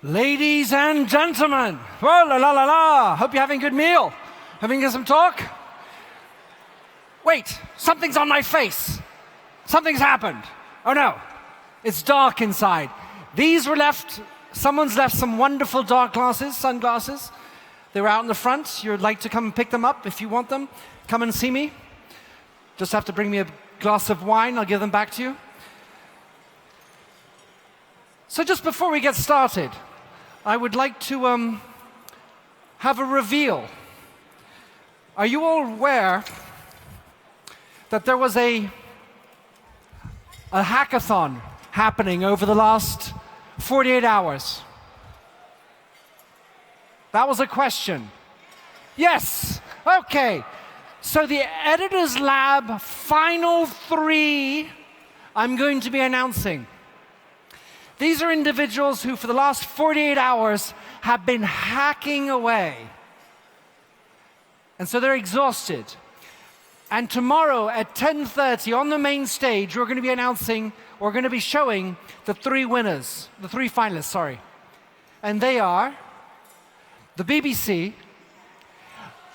Ladies and gentlemen, oh la la la la, hope you're having a good meal. Having some talk? Wait, something's on my face. Something's happened. Oh no, it's dark inside. These were left, someone's left some wonderful dark glasses, sunglasses. They were out in the front. You'd like to come and pick them up if you want them. Come and see me. Just have to bring me a glass of wine, I'll give them back to you. So just before we get started, I would like to have a reveal. Are you all aware that there was a hackathon happening over the last 48 hours? That was a question. Yes, okay. So the Editors Lab Final 3, I'm going to be announcing. These are individuals who, for the last 48 hours, have been hacking away. And so they're exhausted. And tomorrow at 10:30 on the main stage, we're going to be announcing, we're going to be showing the three winners, the three finalists, sorry. And they are the BBC,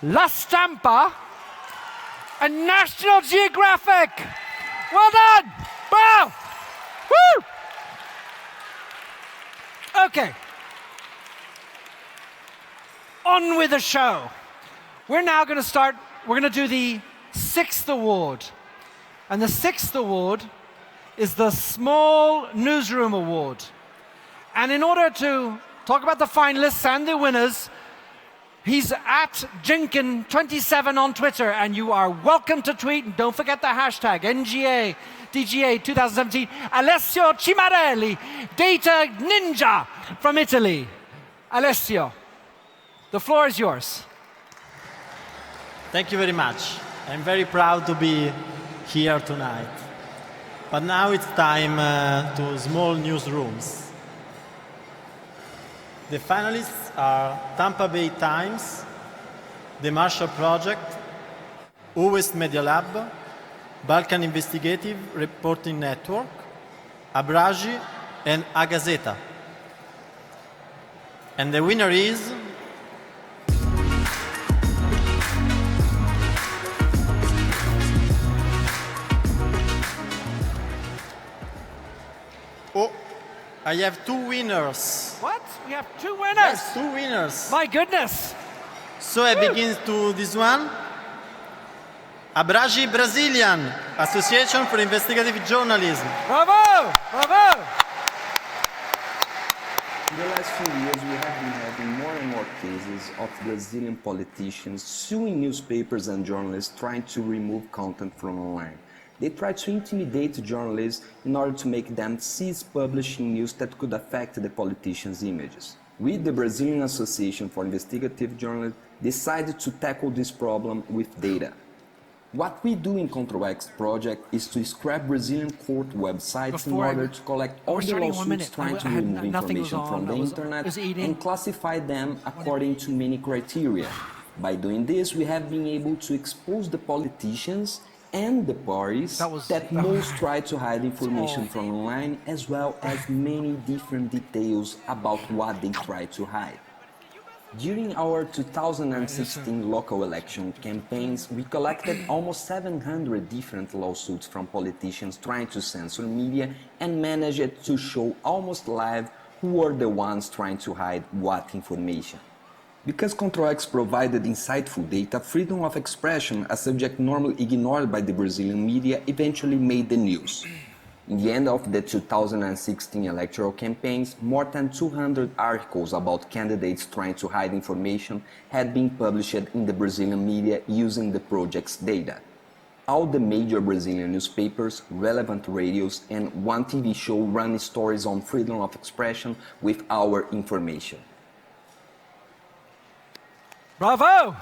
La Stampa, and National Geographic. Well done! Wow! Woo! Okay. On with the show. We're now going to start, we're going to do the 6th award. And the 6th award is the Small Newsroom Award. And in order to talk about the finalists and the winners, he's at Jinkin27 on Twitter, and you are welcome to tweet. And don't forget the hashtag NGA DGA 2017. Alessio Cimarelli, Data Ninja from Italy. Alessio, the floor is yours. Thank you very much. I'm very proud to be here tonight. But now it's time to small newsrooms. The finalists are Tampa Bay Times, The Marshall Project, West Media Lab, Balkan Investigative Reporting Network, Abragi, and A Gazeta. And the winner is... Oh, I have two winners. What? We have two winners? Yes, two winners. My goodness. So I begin to this one. Abragi Brazilian, Association for Investigative Journalism. Bravo! Bravo! In the last few years, we have been having more and more cases of Brazilian politicians suing newspapers and journalists trying to remove content from online. They try to intimidate journalists in order to make them cease publishing news that could affect the politicians' images. We, the Brazilian Association for Investigative Journalism, decided to tackle this problem with data. What we do in Control X project is to scrap Brazilian court websites in order to collect all the lawsuits trying to remove information from the internet and classify them according to many criteria. By doing this, we have been able to expose the politicians and the parties that most try to hide information from online, as well as many different details about what they try to hide. During our 2016 local election campaigns, we collected almost 700 different lawsuits from politicians trying to censor media and managed to show almost live who were the ones trying to hide what information. Because Control X provided insightful data, freedom of expression, a subject normally ignored by the Brazilian media, eventually made the news. In the end of the 2016 electoral campaigns, more than 200 articles about candidates trying to hide information had been published in the Brazilian media using the project's data. all the major Brazilian newspapers, relevant radios, and one TV show run stories on freedom of expression with our information. Bravo!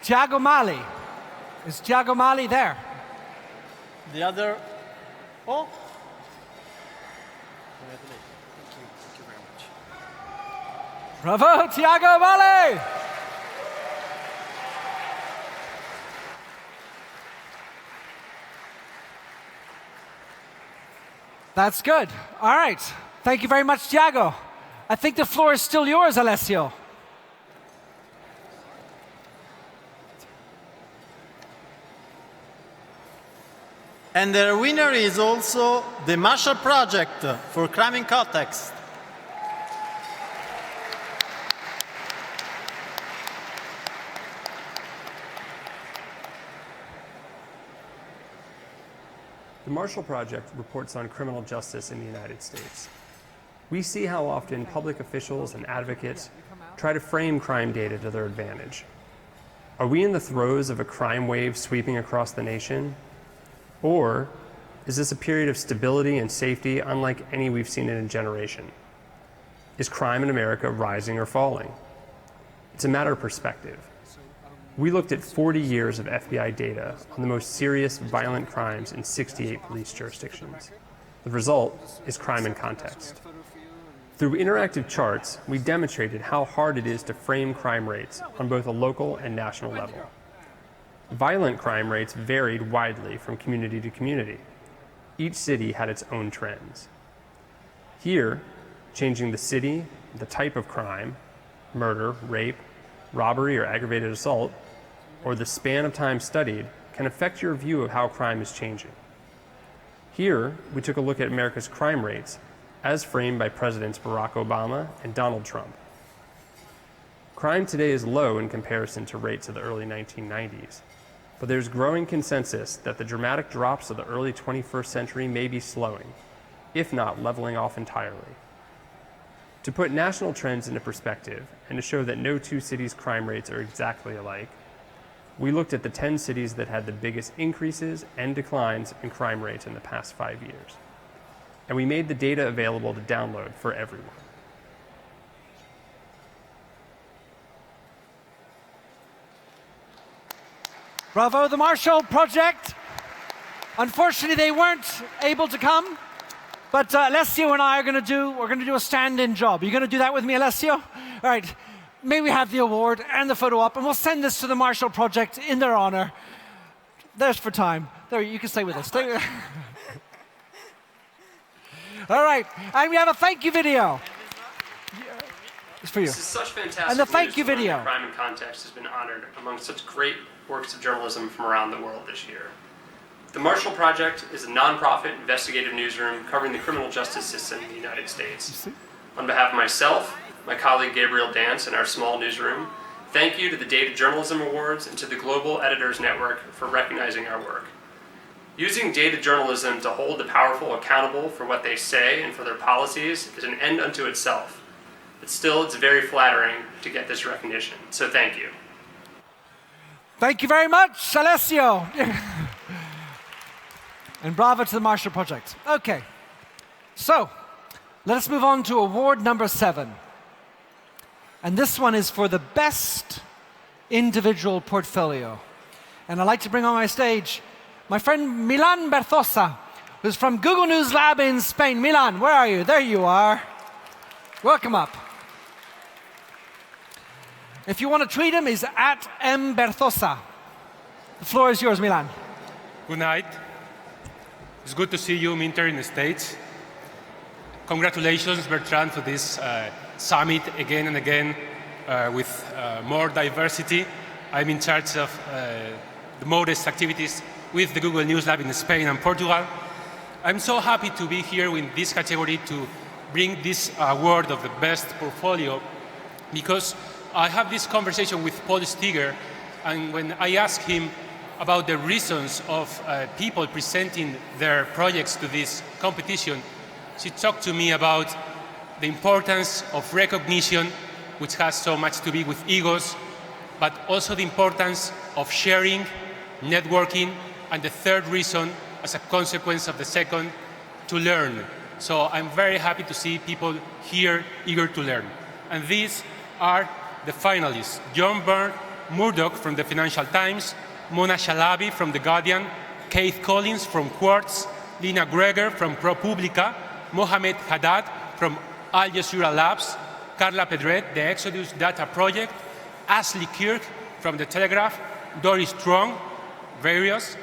Thiago Mali. Is Thiago Mali there? The other, oh. Bravo, Thiago Mali! That's good. All right. Thank you very much, Thiago. I think the floor is still yours, Alessio. And the winner is also the Marshall Project for Crime in Context. The Marshall Project reports on criminal justice in the United States. We see how often public officials and advocates try to frame crime data to their advantage. Are we in the throes of a crime wave sweeping across the nation? Or is this a period of stability and safety unlike any we've seen in a generation? Is crime in America rising or falling? It's a matter of perspective. We looked at 40 years of FBI data on the most serious violent crimes in 68 police jurisdictions. The result is crime in context. Through interactive charts, we demonstrated how hard it is to frame crime rates on both a local and national level. Violent crime rates varied widely from community to community. Each city had its own trends. Here, changing the city, the type of crime, murder, rape, robbery, or aggravated assault, or the span of time studied can affect your view of how crime is changing. Here, we took a look at America's crime rates as framed by Presidents Barack Obama and Donald Trump. Crime today is low in comparison to rates of the early 1990s, but there's growing consensus that the dramatic drops of the early 21st century may be slowing, if not leveling off entirely. To put national trends into perspective and to show that no two cities' crime rates are exactly alike, we looked at the 10 cities that had the biggest increases and declines in crime rates in the past 5 years. And we made the data available to download for everyone. Bravo, the Marshall Project. Unfortunately, they weren't able to come, but Alessio and I we're going to do a stand-in job. Are you going to do that with me, Alessio? All right. May we have the award and the photo up, and we'll send this to the Marshall Project in their honor. There's for time. There, you can stay with us. Stay. All right, and we have a thank you video. It's for you. This is such fantastic and the thank news you to learn video. that Crime in Context has been honored among such great works of journalism from around the world this year. The Marshall Project is a nonprofit investigative newsroom covering the criminal justice system in the United States. On behalf of myself, my colleague Gabriel Dance, and our small newsroom, thank you to the Data Journalism Awards and to the Global Editors Network for recognizing our work. Using data journalism to hold the powerful accountable for what they say and for their policies is an end unto itself. But still, it's very flattering to get this recognition, so thank you. Thank you very much, Alessio. And bravo to the Marshall Project. Okay, so let us move on to award number 7. And this one is for the best individual portfolio. And I'd like to bring on my stage my friend Milan Berzosa, who's from Google News Lab in Spain. Milan, where are you? There you are. Welcome up. If you want to tweet him, he's at mberzosa. The floor is yours, Milan. Good night. It's good to see you, Minter, in the States. Congratulations, Bertrand, for this summit again and again with more diversity. I'm in charge of the modest activities with the Google News Lab in Spain and Portugal. I'm so happy to be here in this category to bring this award of the best portfolio, because I have this conversation with Paul Steiger, and when I asked him about the reasons of people presenting their projects to this competition, she talked to me about the importance of recognition, which has so much to do with egos, but also the importance of sharing, networking, and the third reason, as a consequence of the second, to learn. So I'm very happy to see people here eager to learn. And these are the finalists: John Murdoch from the Financial Times, Mona Chalabi from The Guardian, Keith Collins from Quartz, Lina Greger from ProPublica, Mohamed Haddad from Al Jazeera Labs, Carla Pedret, the Exodus Data Project, Ashley Kirk from The Telegraph, Doris Strong, Various,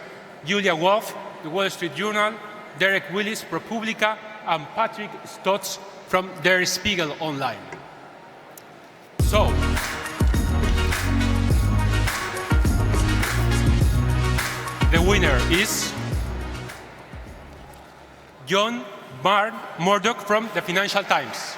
Julia Wolf, The Wall Street Journal, Derek Willis, ProPublica, and Patrick Stotz from Der Spiegel Online. So, the winner is John Murdoch from the Financial Times.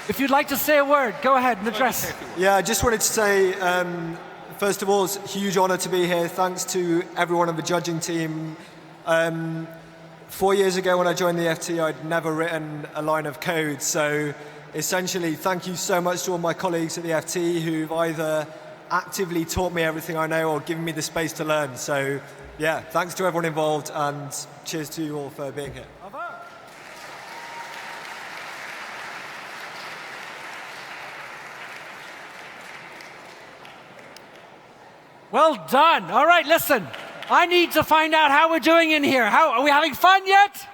If you'd like to say a word, go ahead and address. Yeah, I just wanted to say, first of all, it's a huge honor to be here. Thanks to everyone on the judging team. 4 years ago when I joined the FT, I'd never written a line of code. So essentially, thank you so much to all my colleagues at the FT who've either actively taught me everything I know or given me the space to learn. So yeah, thanks to everyone involved, and cheers to you all for being here. Well done. All right, listen. I need to find out how we're doing in here. Are we having fun yet?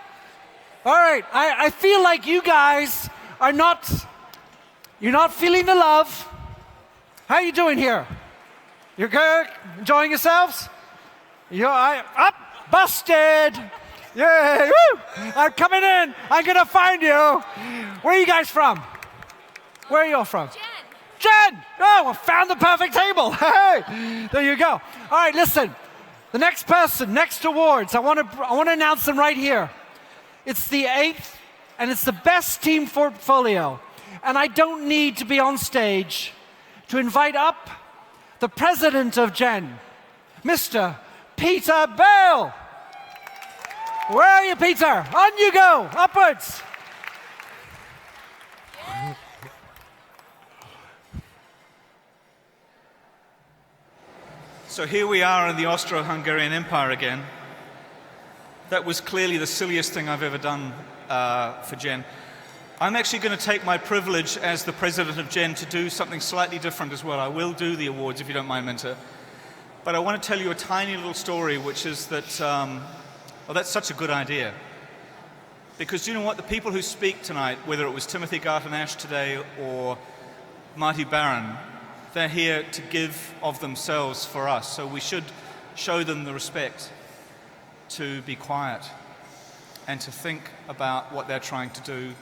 All right. I feel like you guys are you're not feeling the love. How are you doing here? You're good? Enjoying yourselves? Up, busted. Yay, woo. I'm coming in. I'm going to find you. Where are you guys from? Where are you all from? Jen! Oh, I found the perfect table. Hey, there you go. All right, listen. The next person, next awards, I want to announce them right here. It's the 8th, and it's the best team portfolio. And I don't need to be on stage to invite up the president of Jen, Mr. Peter Bale. Where are you, Peter? On you go, upwards. So here we are in the Austro-Hungarian Empire again. That was clearly the silliest thing I've ever done for Jen. I'm actually going to take my privilege as the president of Jen to do something slightly different as well. I will do the awards if you don't mind, Minter. But I want to tell you a tiny little story, which is that, well, that's such a good idea. Because you know what? The people who speak tonight, whether it was Timothy Garton-Ash today or Marty Baron, they're here to give of themselves for us. So we should show them the respect to be quiet and to think about what they're trying to do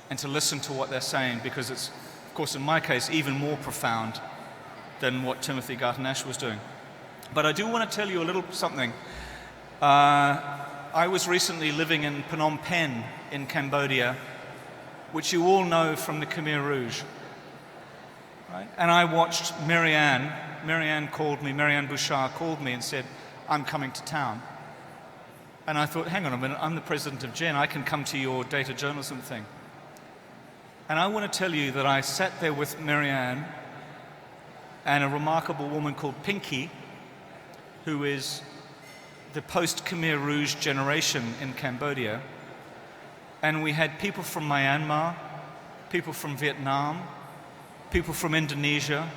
and to listen to what they're saying, because it's, of course, in my case, even more profound than what Timothy Garton-Ash was doing. But I do want to tell you a little something. I was recently living in Phnom Penh in Cambodia, which you all know from the Khmer Rouge. Right? And I watched Marianne Bouchard called me and said, I'm coming to town. And I thought, hang on a minute, I'm the president of Jen, I can come to your data journalism thing. And I want to tell you that I sat there with Marianne and a remarkable woman called Pinky, who is the post-Khmer Rouge generation in Cambodia. And we had people from Myanmar, people from Vietnam, people from Indonesia,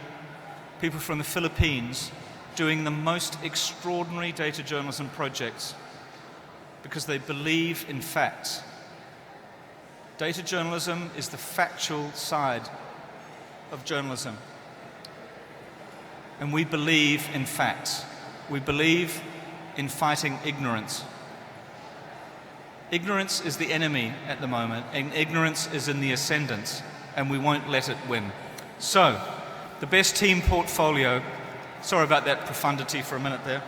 people from the Philippines, doing the most extraordinary data journalism projects because they believe in facts. Data journalism is the factual side of journalism. And we believe in facts. We believe in fighting ignorance. Ignorance is the enemy at the moment, and ignorance is in the ascendant, and we won't let it win. So, the best team portfolio, sorry about that profundity for a minute there.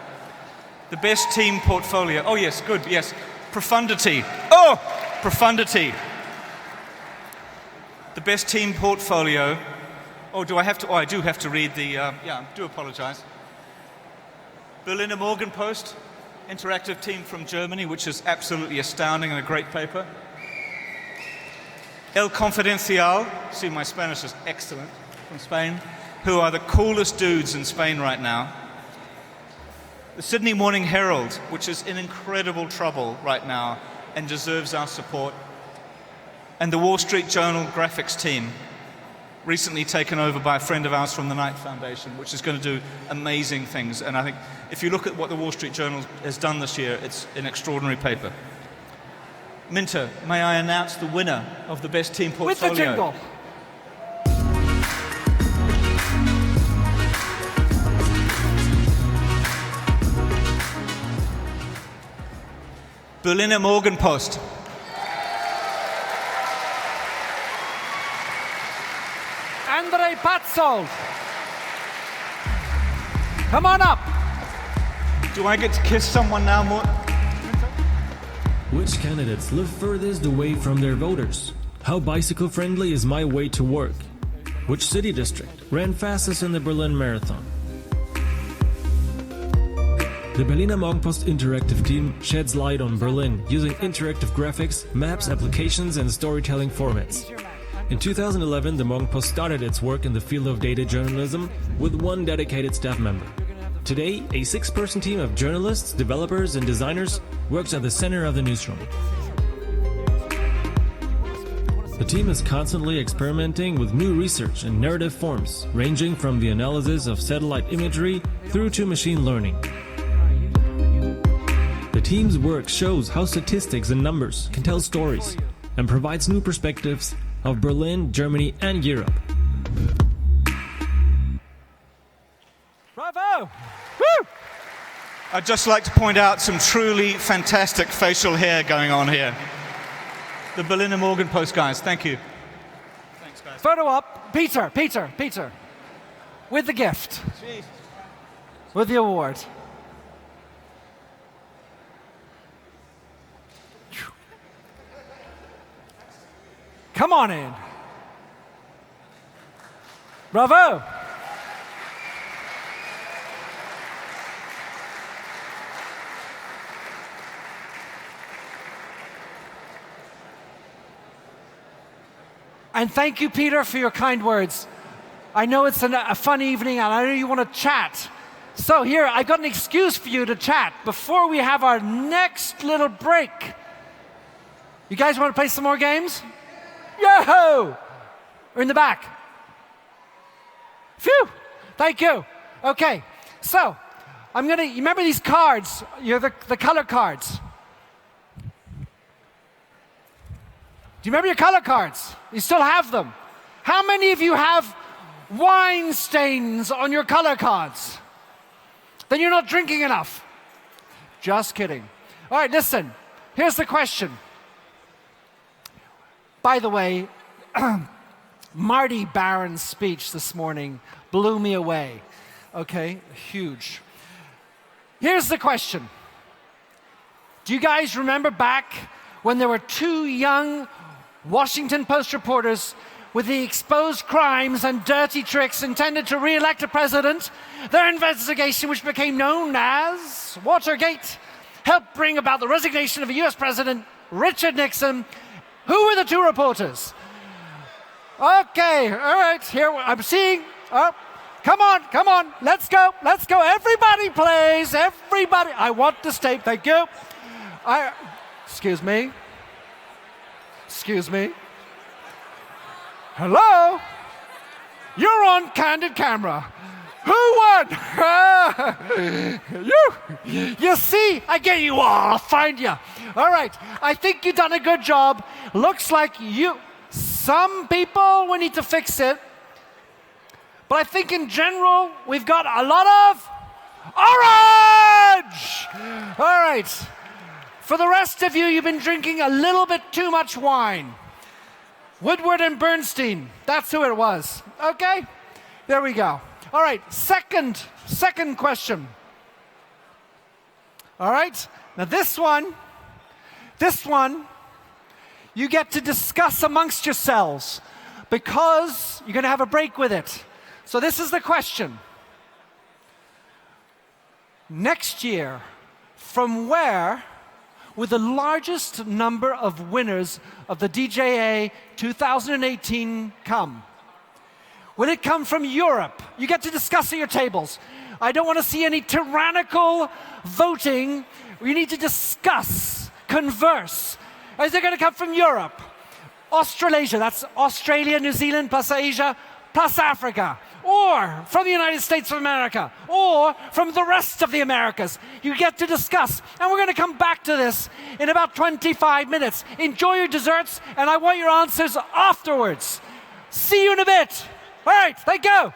The best team portfolio, oh yes, good, yes, profundity, oh, profundity. The best team portfolio, oh, do I have to, oh, I do have to read the, yeah, I do apologize. Berliner Morgenpost, interactive team from Germany, which is absolutely astounding and a great paper. El Confidencial, see my Spanish is excellent, from Spain, who are the coolest dudes in Spain right now. The Sydney Morning Herald, which is in incredible trouble right now and deserves our support. And the Wall Street Journal graphics team, recently taken over by a friend of ours from the Knight Foundation, which is going to do amazing things. And I think if you look at what the Wall Street Journal has done this year, it's an extraordinary paper. Minter, may I announce the winner of the best team portfolio? With the jingle. Berliner Morgenpost. Andrei Patzold. Come on up. Do I get to kiss someone now more? Which candidates live furthest away from their voters? How bicycle-friendly is my way to work? Which city district ran fastest in the Berlin Marathon? The Berliner Morgenpost interactive team sheds light on Berlin using interactive graphics, maps, applications and storytelling formats. In 2011, the Morgenpost started its work in the field of data journalism with one dedicated staff member. Today, a 6-person team of journalists, developers and designers works at the center of the newsroom. The team is constantly experimenting with new research and narrative forms, ranging from the analysis of satellite imagery through to machine learning. The team's work shows how statistics and numbers can tell stories and provides new perspectives of Berlin, Germany and Europe. Bravo! Woo! I'd just like to point out some truly fantastic facial hair going on here. The Berliner Morgenpost guys, thank you. Thanks, guys. Photo up. Peter. With the gift. Jeez. With the award. Come on in. Bravo. And thank you, Peter, for your kind words. I know it's a fun evening, and I know you want to chat. So here, I've got an excuse for you to chat before we have our next little break. You guys want to play some more games? Yo-ho! Or in the back? Phew! Thank you. Okay, so you remember these cards? You're the color cards. Do you remember your color cards? You still have them. How many of you have wine stains on your color cards? Then you're not drinking enough. Just kidding. All right, listen. Here's the question. By the way, Marty Barron's speech this morning blew me away. Okay, huge. Here's the question. Do you guys remember back when there were 2 young Washington Post reporters with the exposed crimes and dirty tricks intended to re-elect a president? Their investigation, which became known as Watergate, helped bring about the resignation of a US President, Richard Nixon. Who were the 2 reporters? Okay, all right, here I'm seeing, oh, come on, let's go, everybody please, everybody. I want to stay, thank you. Excuse me. Hello? You're on candid camera. Who won? You see, I get you all. I'll find you. All right. I think you've done a good job. Looks like some people, we need to fix it. But I think in general, we've got a lot of orange. All right. For the rest of you, you've been drinking a little bit too much wine. Woodward and Bernstein, that's who it was. Okay? There we go. All right, second question. All right, now this one, you get to discuss amongst yourselves because you're going to have a break with it. So this is the question. Next year, from where would the largest number of winners of the DJA 2018 come? Will it come from Europe? You get to discuss at your tables. I don't want to see any tyrannical voting. We need to discuss, converse. Is it going to come from Europe? Australasia, that's Australia, New Zealand, plus Asia, plus Africa. Or from the United States of America, or from the rest of the Americas. You get to discuss. And we're going to come back to this in about 25 minutes. Enjoy your desserts, and I want your answers afterwards. See you in a bit. All right, thank you.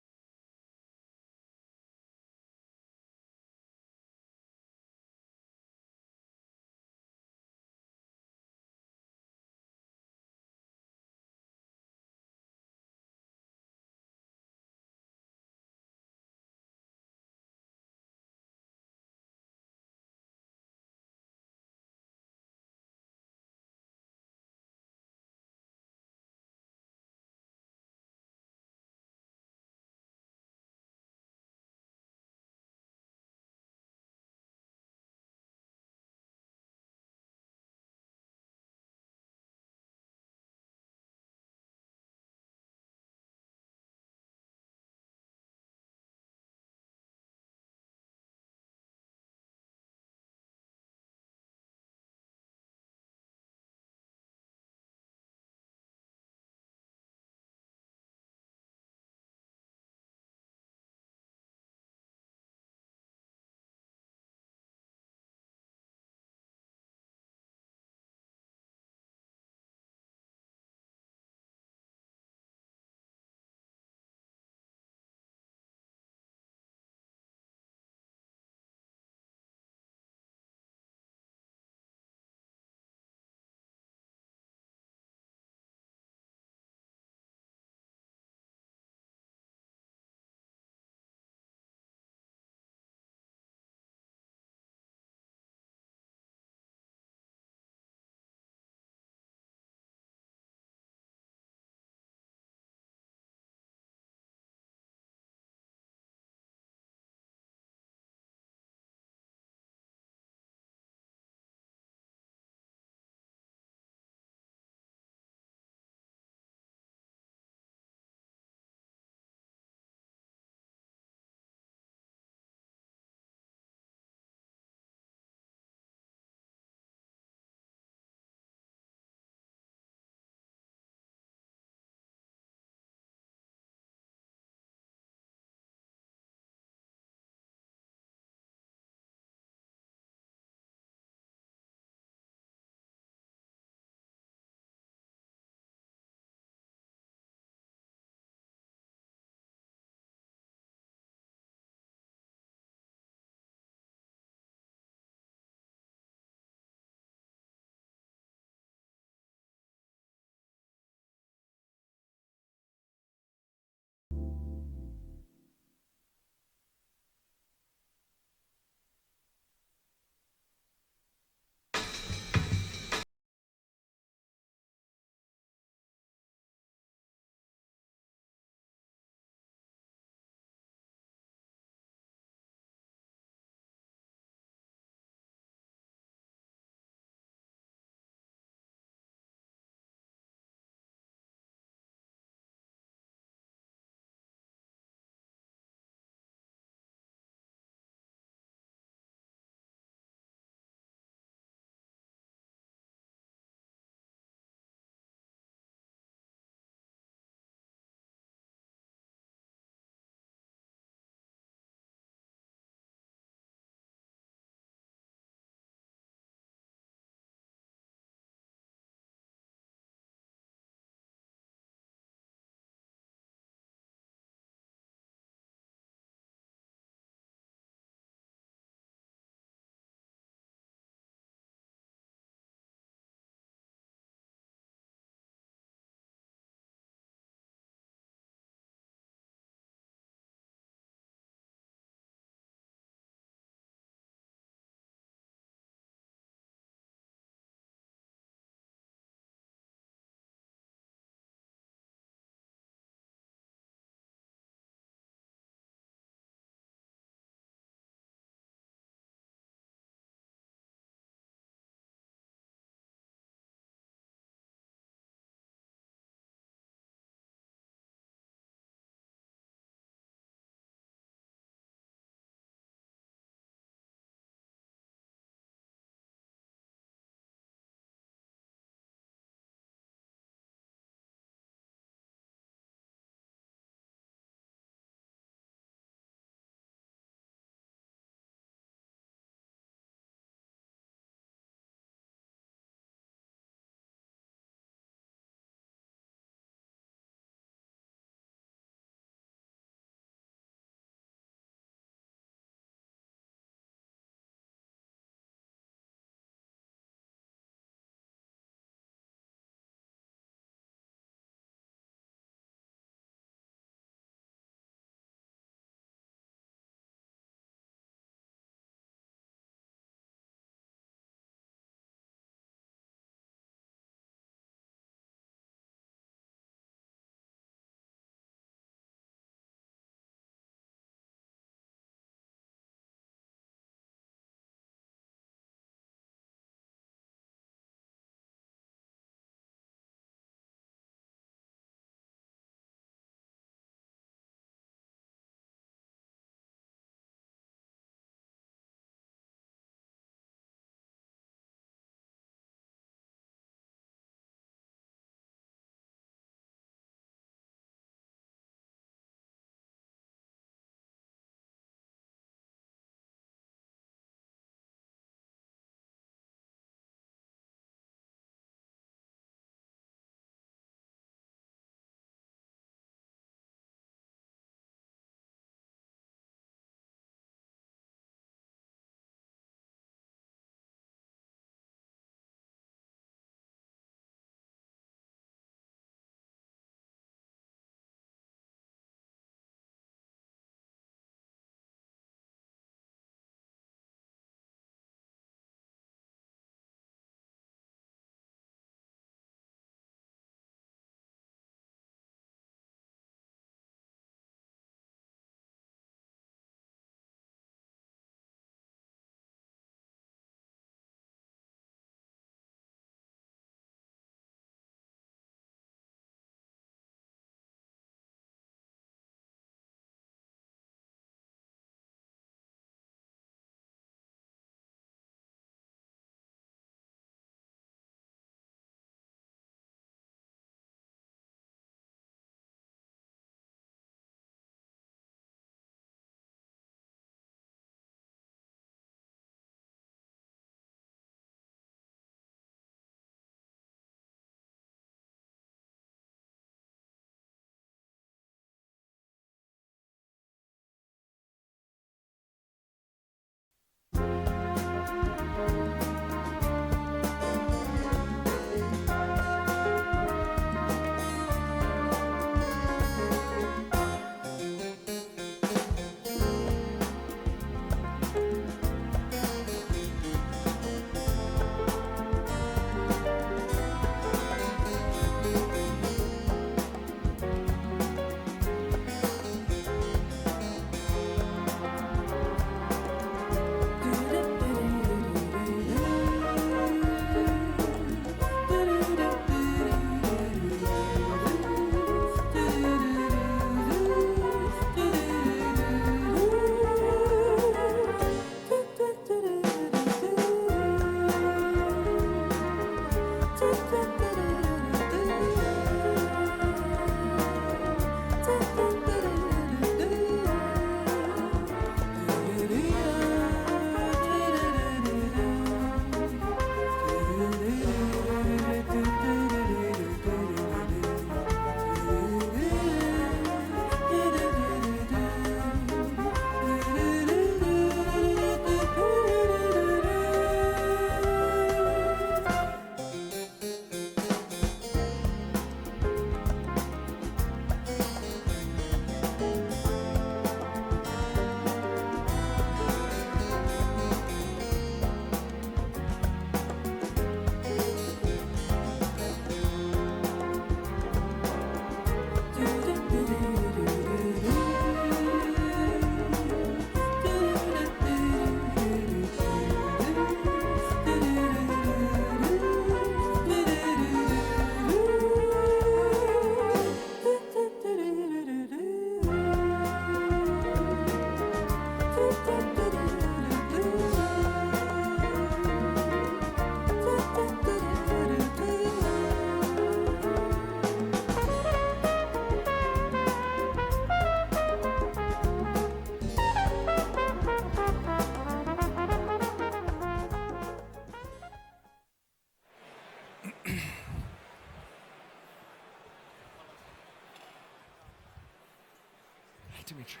Dimitri.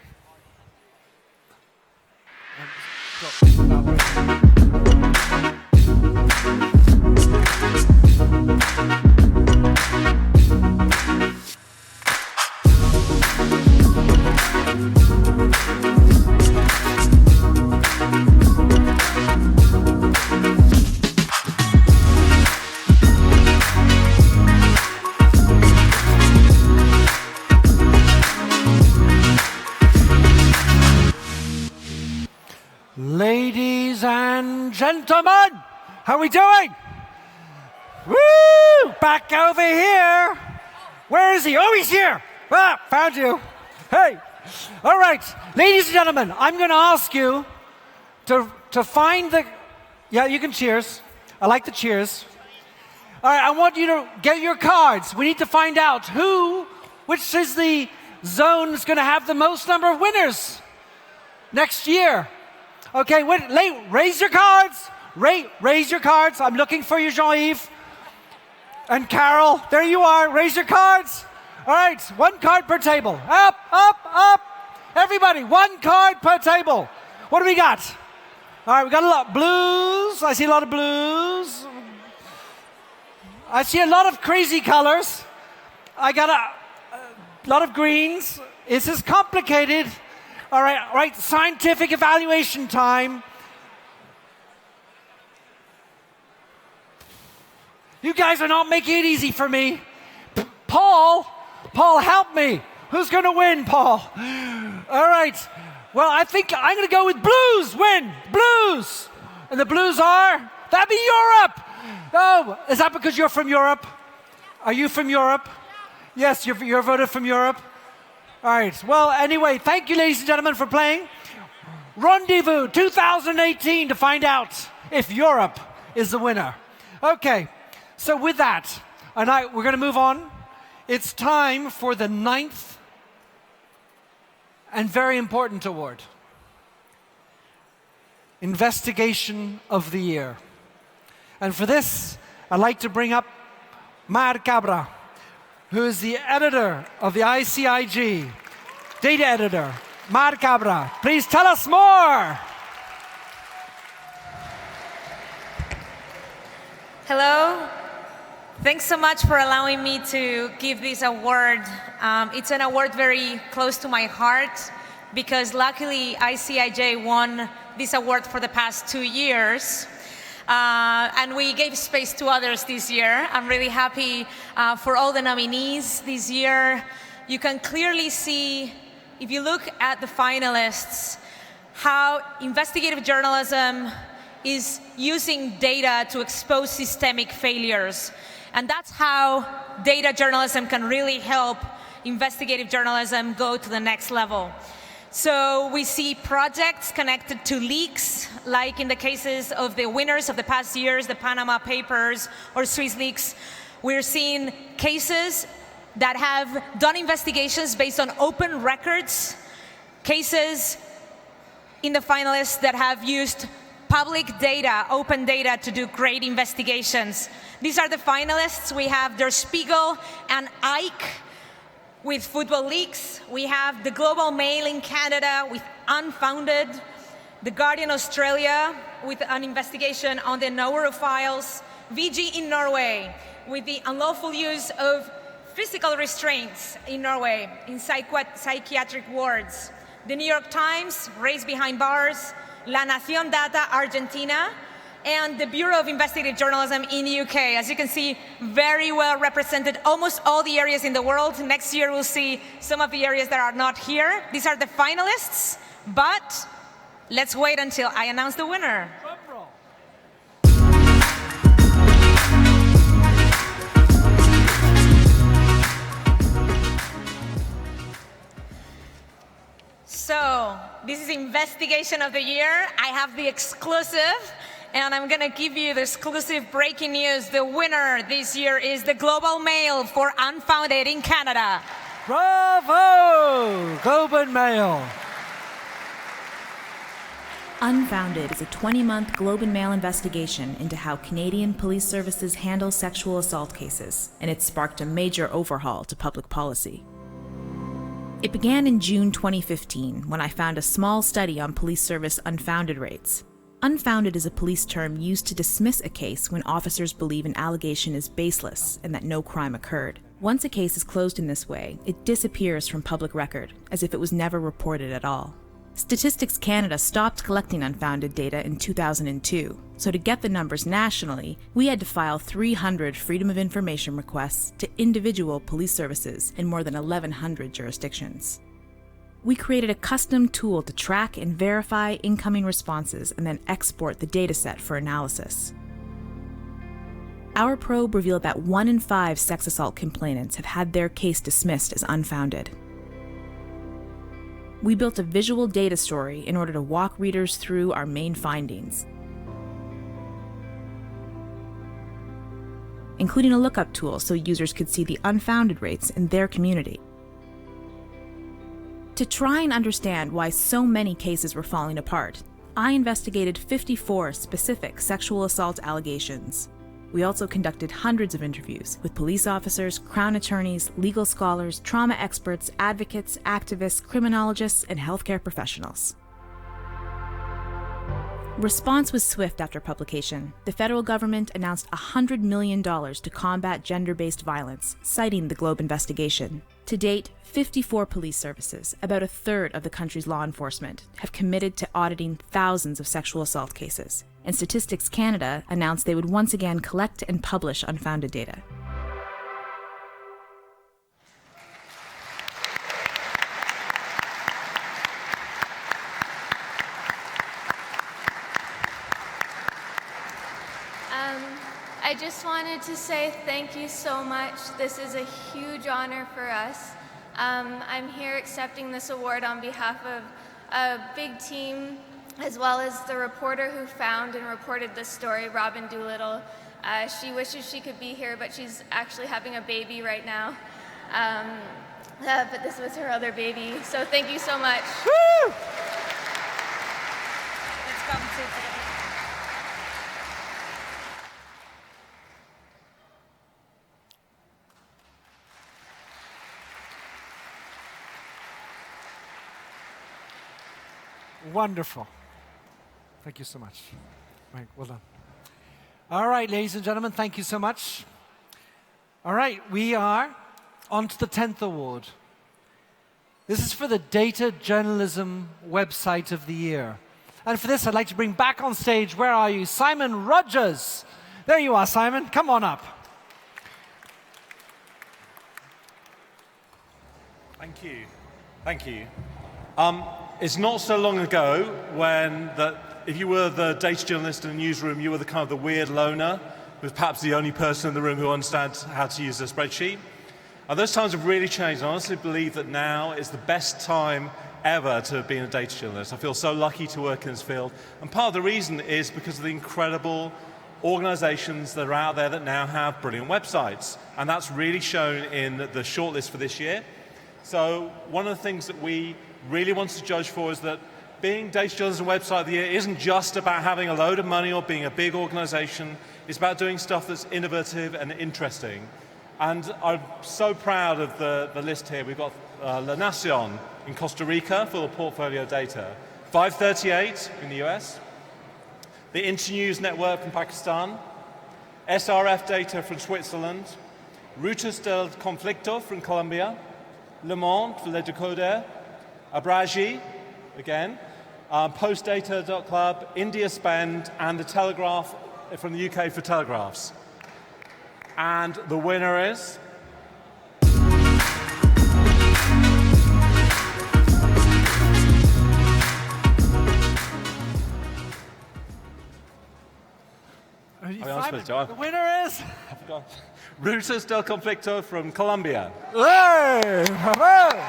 Ladies and gentlemen, how are we doing? Woo! Back over here. Where is he? Oh, he's here. Ah, found you. Hey. All right. Ladies and gentlemen, I'm going to ask you to find the... Yeah, you can cheers. I like the cheers. All right, I want you to get your cards. We need to find out which is the zone that's going to have the most number of winners next year. Okay, raise your cards. Raise your cards. I'm looking for you, Jean-Yves. And Carol, there you are. Raise your cards. All right, 1 card per table. Up, up, up. Everybody, 1 card per table. What do we got? All right, we got a lot. Blues. I see a lot of blues. I see a lot of crazy colors. I got a lot of greens. This is complicated. All right, scientific evaluation time. You guys are not making it easy for me. Paul, help me. Who's going to win, Paul? All right. Well, I think I'm going to go with blues. Win. Blues. And the blues are? That'd be Europe. Oh, is that because you're from Europe? Are you from Europe? Yes, you're voted from Europe. All right. Well, anyway, thank you, ladies and gentlemen, for playing. Rendezvous 2018 to find out if Europe is the winner. Okay. So with that, we're going to move on. It's time for the 9th and very important award. Investigation of the Year. And for this, I'd like to bring up Mar Cabra, who is the editor of the ICIG, data editor. Mar Cabra, please tell us more. Hello. Thanks so much for allowing me to give this award. It's an award very close to my heart because luckily ICIJ won this award for the past 2 years. And we gave space to others this year. I'm really happy for all the nominees this year. You can clearly see, if you look at the finalists, how investigative journalism is using data to expose systemic failures. And that's how data journalism can really help investigative journalism go to the next level. So we see projects connected to leaks, like in the cases of the winners of the past years, the Panama Papers or Swiss leaks. We're seeing cases that have done investigations based on open records, cases in the finalists that have used public data, open data to do great investigations. These are the finalists. We have Der Spiegel and Ike with football leaks. We have the Global Mail in Canada with Unfounded, the Guardian Australia with an investigation on the Nauru files, VG in Norway with the unlawful use of physical restraints in Norway in psychiatric wards, the New York Times, Race Behind Bars, La Nación Data, Argentina, and the Bureau of Investigative Journalism in the UK. As you can see, very well represented, almost all the areas in the world. Next year, we'll see some of the areas that are not here. These are the finalists, but let's wait until I announce the winner. So, this is Investigation of the Year. I have the exclusive, and I'm going to give you the exclusive breaking news. The winner this year is the Global Mail for Unfounded in Canada. Bravo! Globe and Mail. Unfounded is a 20-month Globe and Mail investigation into how Canadian police services handle sexual assault cases, and it sparked a major overhaul to public policy. It began in June 2015 when I found a small study on police service unfounded rates. Unfounded is a police term used to dismiss a case when officers believe an allegation is baseless and that no crime occurred. Once a case is closed in this way, it disappears from public record, as if it was never reported at all. Statistics Canada stopped collecting unfounded data in 2002, so to get the numbers nationally, we had to file 300 Freedom of Information requests to individual police services in more than 1,100 jurisdictions. We created a custom tool to track and verify incoming responses and then export the dataset for analysis. Our probe revealed that 1 in 5 sex assault complainants have had their case dismissed as unfounded. We built a visual data story in order to walk readers through our main findings, including a lookup tool so users could see the unfounded rates in their community. To try and understand why so many cases were falling apart, I investigated 54 specific sexual assault allegations. We also conducted hundreds of interviews with police officers, Crown attorneys, legal scholars, trauma experts, advocates, activists, criminologists, and healthcare professionals. Response was swift after publication. The federal government announced $100 million to combat gender-based violence, citing the Globe investigation. To date, 54 police services, about a third of the country's law enforcement, have committed to auditing thousands of sexual assault cases. And Statistics Canada announced they would once again collect and publish unfounded data. I just wanted to say thank you so much. This is a huge honor for us. I'm here accepting this award on behalf of a big team, as well as the reporter who found and reported this story, Robin Doolittle. She wishes she could be here, but she's actually having a baby right now. But this was her other baby, so thank you so much. Woo! Let's come to Wonderful. Thank you so much. Right, well done. All right, ladies and gentlemen, thank you so much. All right, we are on to the 10th award. This is for the Data Journalism Website of the Year. And for this, I'd like to bring back on stage, where are you? Simon Rogers. There you are, Simon. Come on up. Thank you. Thank you. It's not so long ago when if you were the data journalist in the newsroom, you were the kind of the weird loner, who was perhaps the only person in the room who understands how to use a spreadsheet. And those times have really changed. I honestly believe that now is the best time ever to have been a data journalist. I feel so lucky to work in this field. And part of the reason is because of the incredible organizations that are out there that now have brilliant websites. And that's really shown in the shortlist for this year. So one of the things that we really wants to judge for is that being Data Journalism Website of the Year isn't just about having a load of money or being a big organization. It's about doing stuff that's innovative and interesting. And I'm so proud of the list here. We've got La Nación in Costa Rica for the portfolio data, 538 in the US, the Internews Network from Pakistan, SRF data from Switzerland, Rutas del Conflicto from Colombia, Le Monde for Le Decoder, Abraji, again, Postdata.club, India Spend, and the Telegraph from the UK for Telegraphs. And the winner is... The winner is... Rutas del Conflicto from Colombia. Hey! Bravo!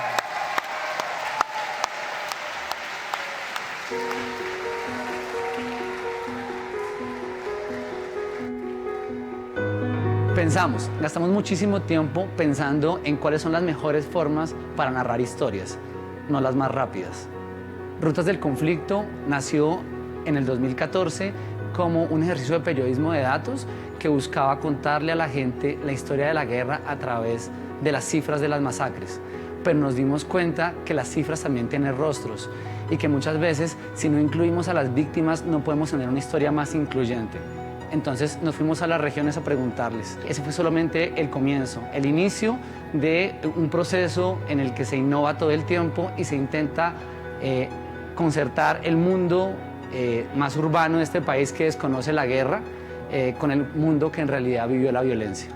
Gastamos muchísimo tiempo pensando en cuáles son las mejores formas para narrar historias, no las más rápidas. Rutas del Conflicto nació en el 2014 como un ejercicio de periodismo de datos que buscaba contarle a la gente la historia de la guerra a través de las cifras de las masacres. pero nos dimos cuenta que las cifras también tienen rostros y que muchas veces, si no incluimos a las víctimas, no podemos tener una historia más incluyente. Entonces nos fuimos a las regiones a preguntarles. Ese fue solamente el comienzo, el inicio de un proceso en el que se innova todo el tiempo y se intenta concertar el mundo más urbano de este país que desconoce la guerra con el mundo que en realidad vivió la violencia.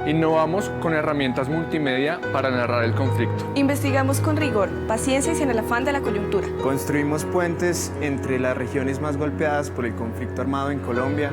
Innovamos con herramientas multimedia para narrar el conflicto. Investigamos con rigor, paciencia y sin el afán de la coyuntura. Construimos puentes entre las regiones más golpeadas por el conflicto armado en Colombia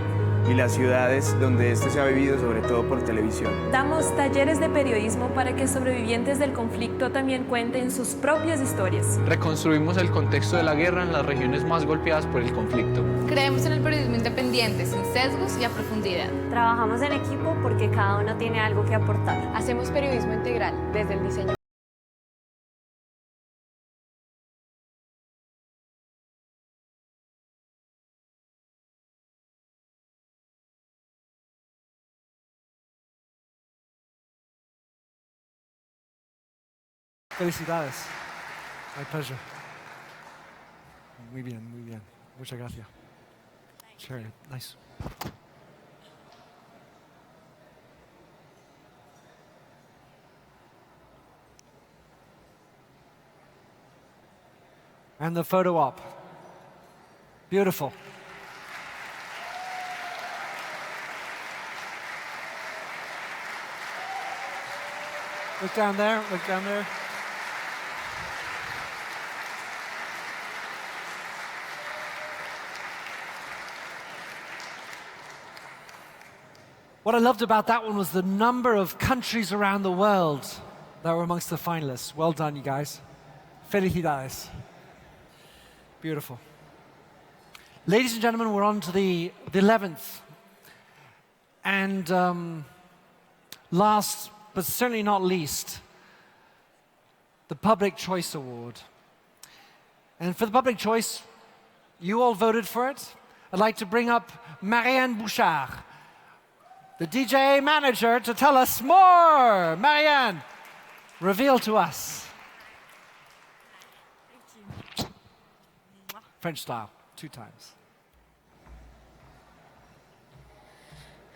y las ciudades donde este se ha vivido, sobre todo por televisión. Damos talleres de periodismo para que sobrevivientes del conflicto también cuenten sus propias historias. Reconstruimos el contexto de la guerra en las regiones más golpeadas por el conflicto. Creemos en el periodismo independiente, sin sesgos y a profundidad. Trabajamos en equipo porque cada uno tiene algo que aportar. Hacemos periodismo integral, desde el diseño. Felicidades. My pleasure. Muy bien, muy bien. Muchas gracias. Sure, nice. And the photo op. Beautiful. Look down there, look down there. What I loved about that one was the number of countries around the world that were amongst the finalists. Well done, you guys. Felicidades. Beautiful. Ladies and gentlemen, we're on to the 11th. And last, but certainly not least, the Public Choice Award. And for the Public Choice, you all voted for it. I'd like to bring up Marianne Bouchard, the DJ manager, to tell us more. Marianne, reveal to us. French style, 2 times.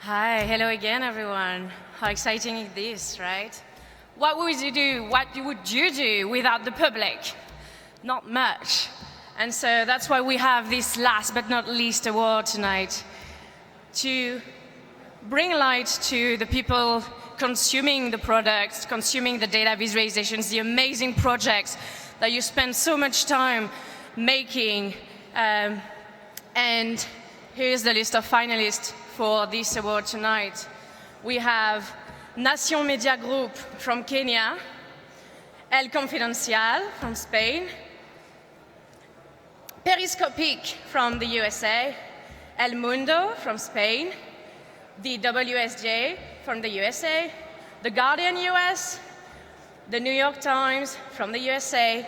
Hi, hello again, everyone. How exciting is this, right? What would you do? What would you do without the public? Not much. And so that's why we have this last but not least award tonight, to bring light to the people consuming the products, consuming the data visualizations, the amazing projects that you spend so much time making. And here's the list of finalists for this award tonight. We have Nation Media Group from Kenya, El Confidencial from Spain, Periscopic from the USA, El Mundo from Spain, the WSJ from the USA, The Guardian US, the New York Times from the USA,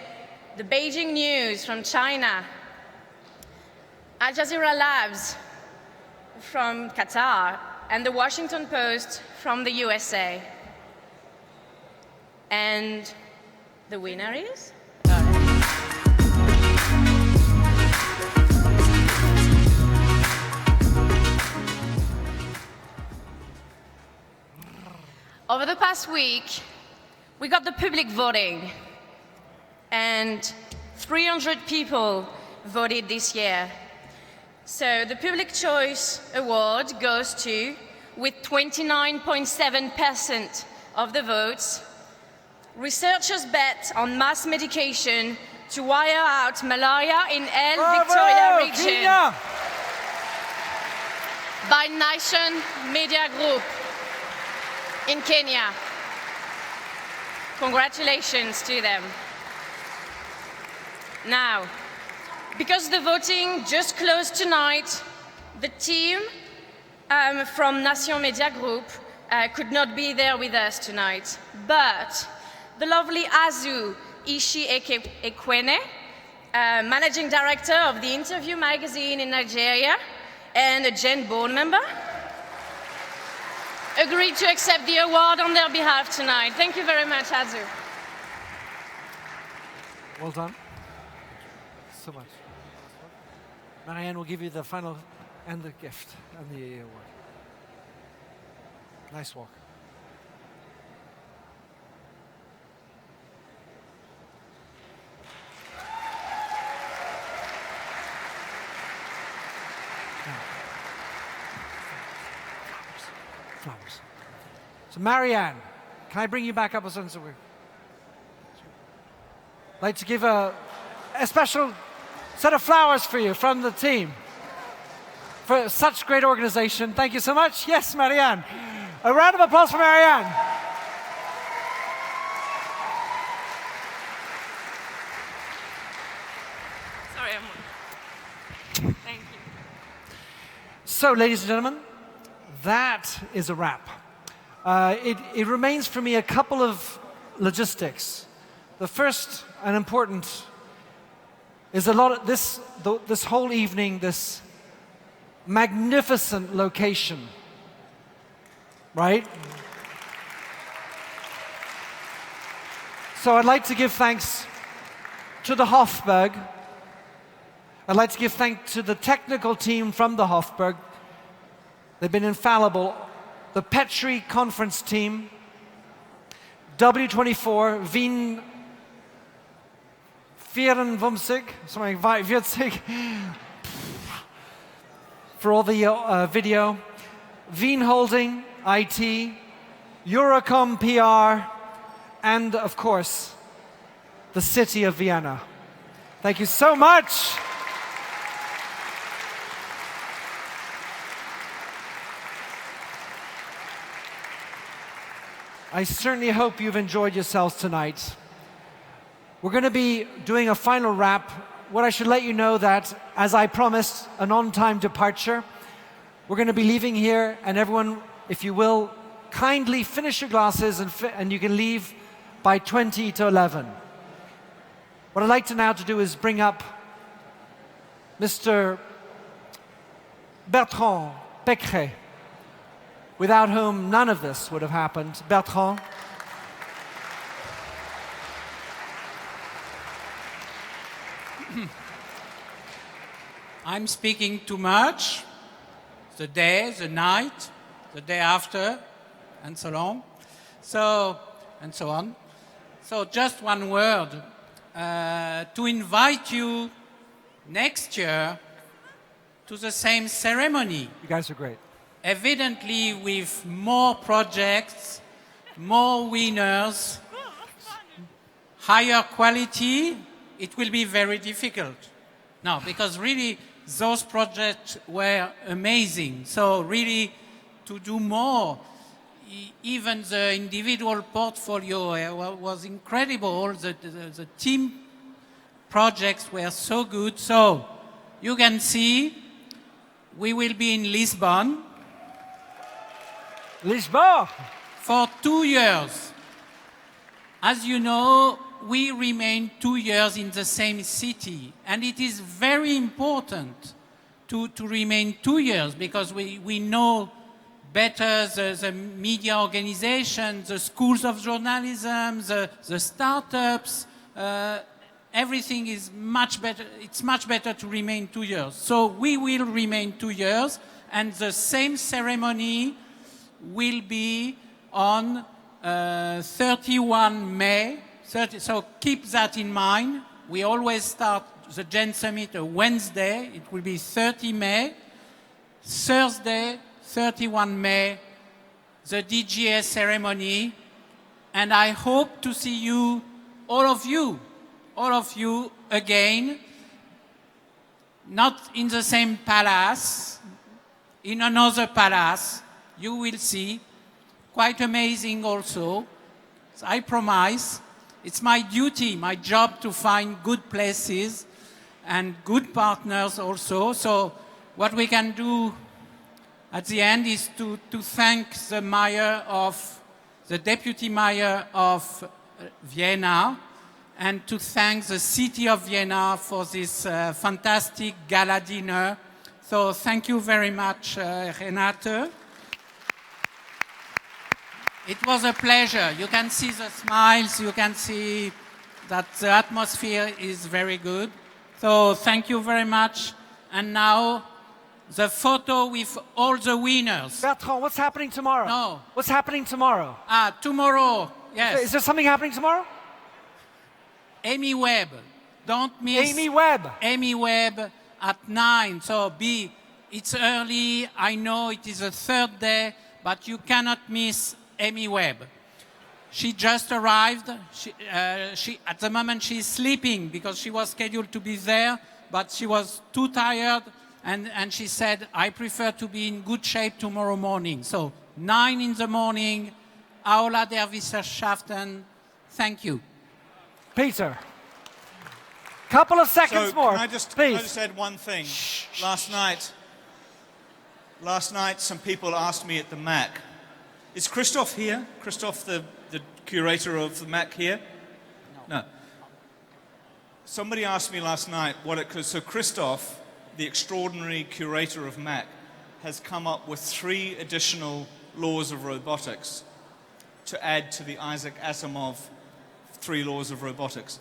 the Beijing News from China, Al Jazeera Labs from Qatar, and the Washington Post from the USA. And the winner is? Over the past week, we got the public voting, and 300 people voted this year. So the Public Choice Award goes to, with 29.7% of the votes, researchers bet on mass medication to wire out malaria in El Victoria region. Kenya! By Nation Media Group in Kenya. Congratulations to them. Now, because the voting just closed tonight, the team from Nation Media Group could not be there with us tonight. But the lovely Azu Ishi-Ekwene, managing director of the Interview magazine in Nigeria and a Gen board member, agreed to accept the award on their behalf tonight. Thank you very much, Azu. Well done. So much. Marianne will give you the final and the gift and the award. Nice walk. Flowers. So Marianne, can I bring you back up a sentence? I'd like to give a special set of flowers for you from the team. For such great organization. Thank you so much. Yes, Marianne. A round of applause for Marianne. Sorry, thank you. So, ladies and gentlemen, that is a wrap. It remains for me a couple of logistics. The first and important is a lot of this whole evening, this magnificent location, right? So I'd like to give thanks to the Hofburg. I'd like to give thanks to the technical team from the Hofburg. They've been infallible. The Petri conference team, W24, Wien 54, something 40, for all the video, Wien Holding, IT, Eurocom PR, and of course, the city of Vienna. Thank you so much. I certainly hope you've enjoyed yourselves tonight. We're going to be doing a final wrap. What I should let you know that, as I promised, an on-time departure. We're going to be leaving here, and everyone, if you will, kindly finish your glasses and you can leave by 20 to 11. What I'd like to now to do is bring up Mr. Bertrand Pécret, without whom none of this would have happened. Bertrand. I'm speaking too much, the day, the night, the day after, and so on. And so on. So just one word, to invite you next year to the same ceremony. You guys are great. Evidently with more projects, more winners, higher quality, it will be very difficult. No, because really those projects were amazing. So really to do more, even the individual portfolio was incredible. The team projects were so good. So you can see we will be in Lisbon. Lisbon! For 2 years. As you know, we remain 2 years in the same city. And it is very important to remain 2 years because we know better the media organization, the schools of journalism, the startups. Everything is much better. It's much better to remain 2 years. So we will remain 2 years. And the same ceremony will be on 31 May. So keep that in mind. We always start the Gen Summit a Wednesday. It will be 30 May. Thursday, 31 May, the DGA ceremony. And I hope to see you, all of you again, not in the same palace, in another palace. You will see. Quite amazing also. So I promise. It's my duty, my job to find good places and good partners also. So what we can do at the end is to thank the deputy mayor of Vienna and to thank the city of Vienna for this fantastic gala dinner. So thank you very much, Renate. It was a pleasure. You can see the smiles, you can see that the atmosphere is very good. So thank you very much. And now, the photo with all the winners. Bertrand, what's happening tomorrow? No. What's happening tomorrow? Tomorrow, yes. Is there something happening tomorrow? Amy Webb. Don't miss Amy Webb. Amy Webb at 9. So it's early. I know it is the third day, but you cannot miss Amy Webb. She just arrived. At the moment she's sleeping because she was scheduled to be there, but she was too tired, and she said, I prefer to be in good shape tomorrow morning. So 9 in the morning, Aula der Wissenschaften. Thank you. Peter. Couple of seconds more, Can I please. just add one thing? Last night, some people asked me at the MAC, is Christoph here? Christoph, the curator of the MAC here? No. Somebody asked me last night so Christoph, the extraordinary curator of MAC, has come up with 3 additional laws of robotics to add to the Isaac Asimov 3 laws of robotics.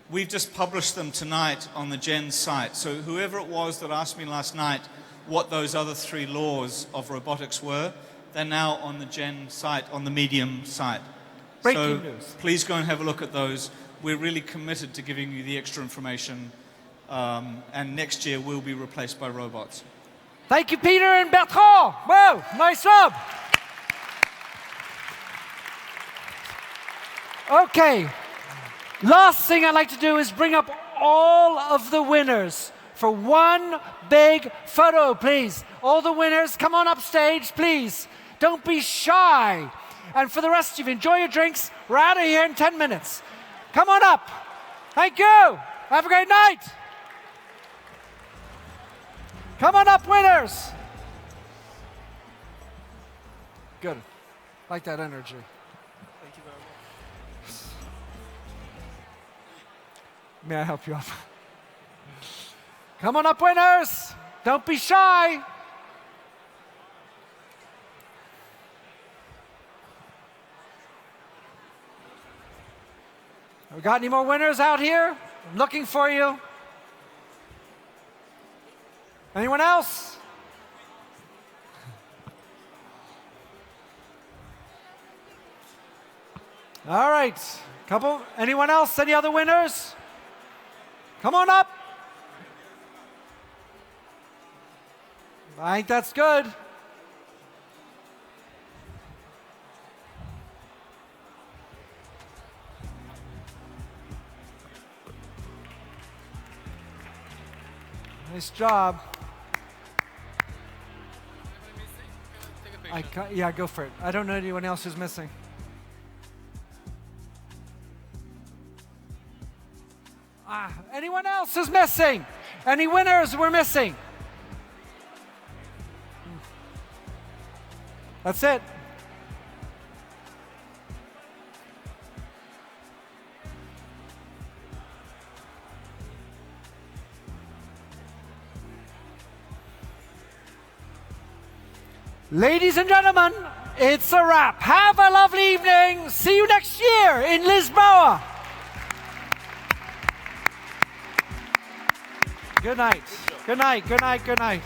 We've just published them tonight on the GEN site. So whoever it was that asked me last night what those other 3 laws of robotics were, they're now on the GEN site, on the Medium site. Breaking news. Please go and have a look at those. We're really committed to giving you the extra information, and next year we'll be replaced by robots. Thank you, Peter and Bertrand. Whoa, nice job. Okay, last thing I'd like to do is bring up all of the winners for one big photo, please. All the winners, come on up stage, please. Don't be shy. And for the rest of you, enjoy your drinks. We're out of here in 10 minutes. Come on up. Thank you. Have a great night. Come on up, winners. Good. Like that energy. Thank you very much. May I help you up? Come on up, winners. Don't be shy. We got any more winners out here? I'm looking for you. Anyone else? All right. Anyone else? Any other winners? Come on up. I think that's good. Nice job. Yeah, go for it. I don't know anyone else who's missing. Anyone else who's missing? Any winners we're missing? That's it. Ladies and gentlemen, it's a wrap. Have a lovely evening. See you next year in Lisboa. Good night. Good night. Good night. Good night.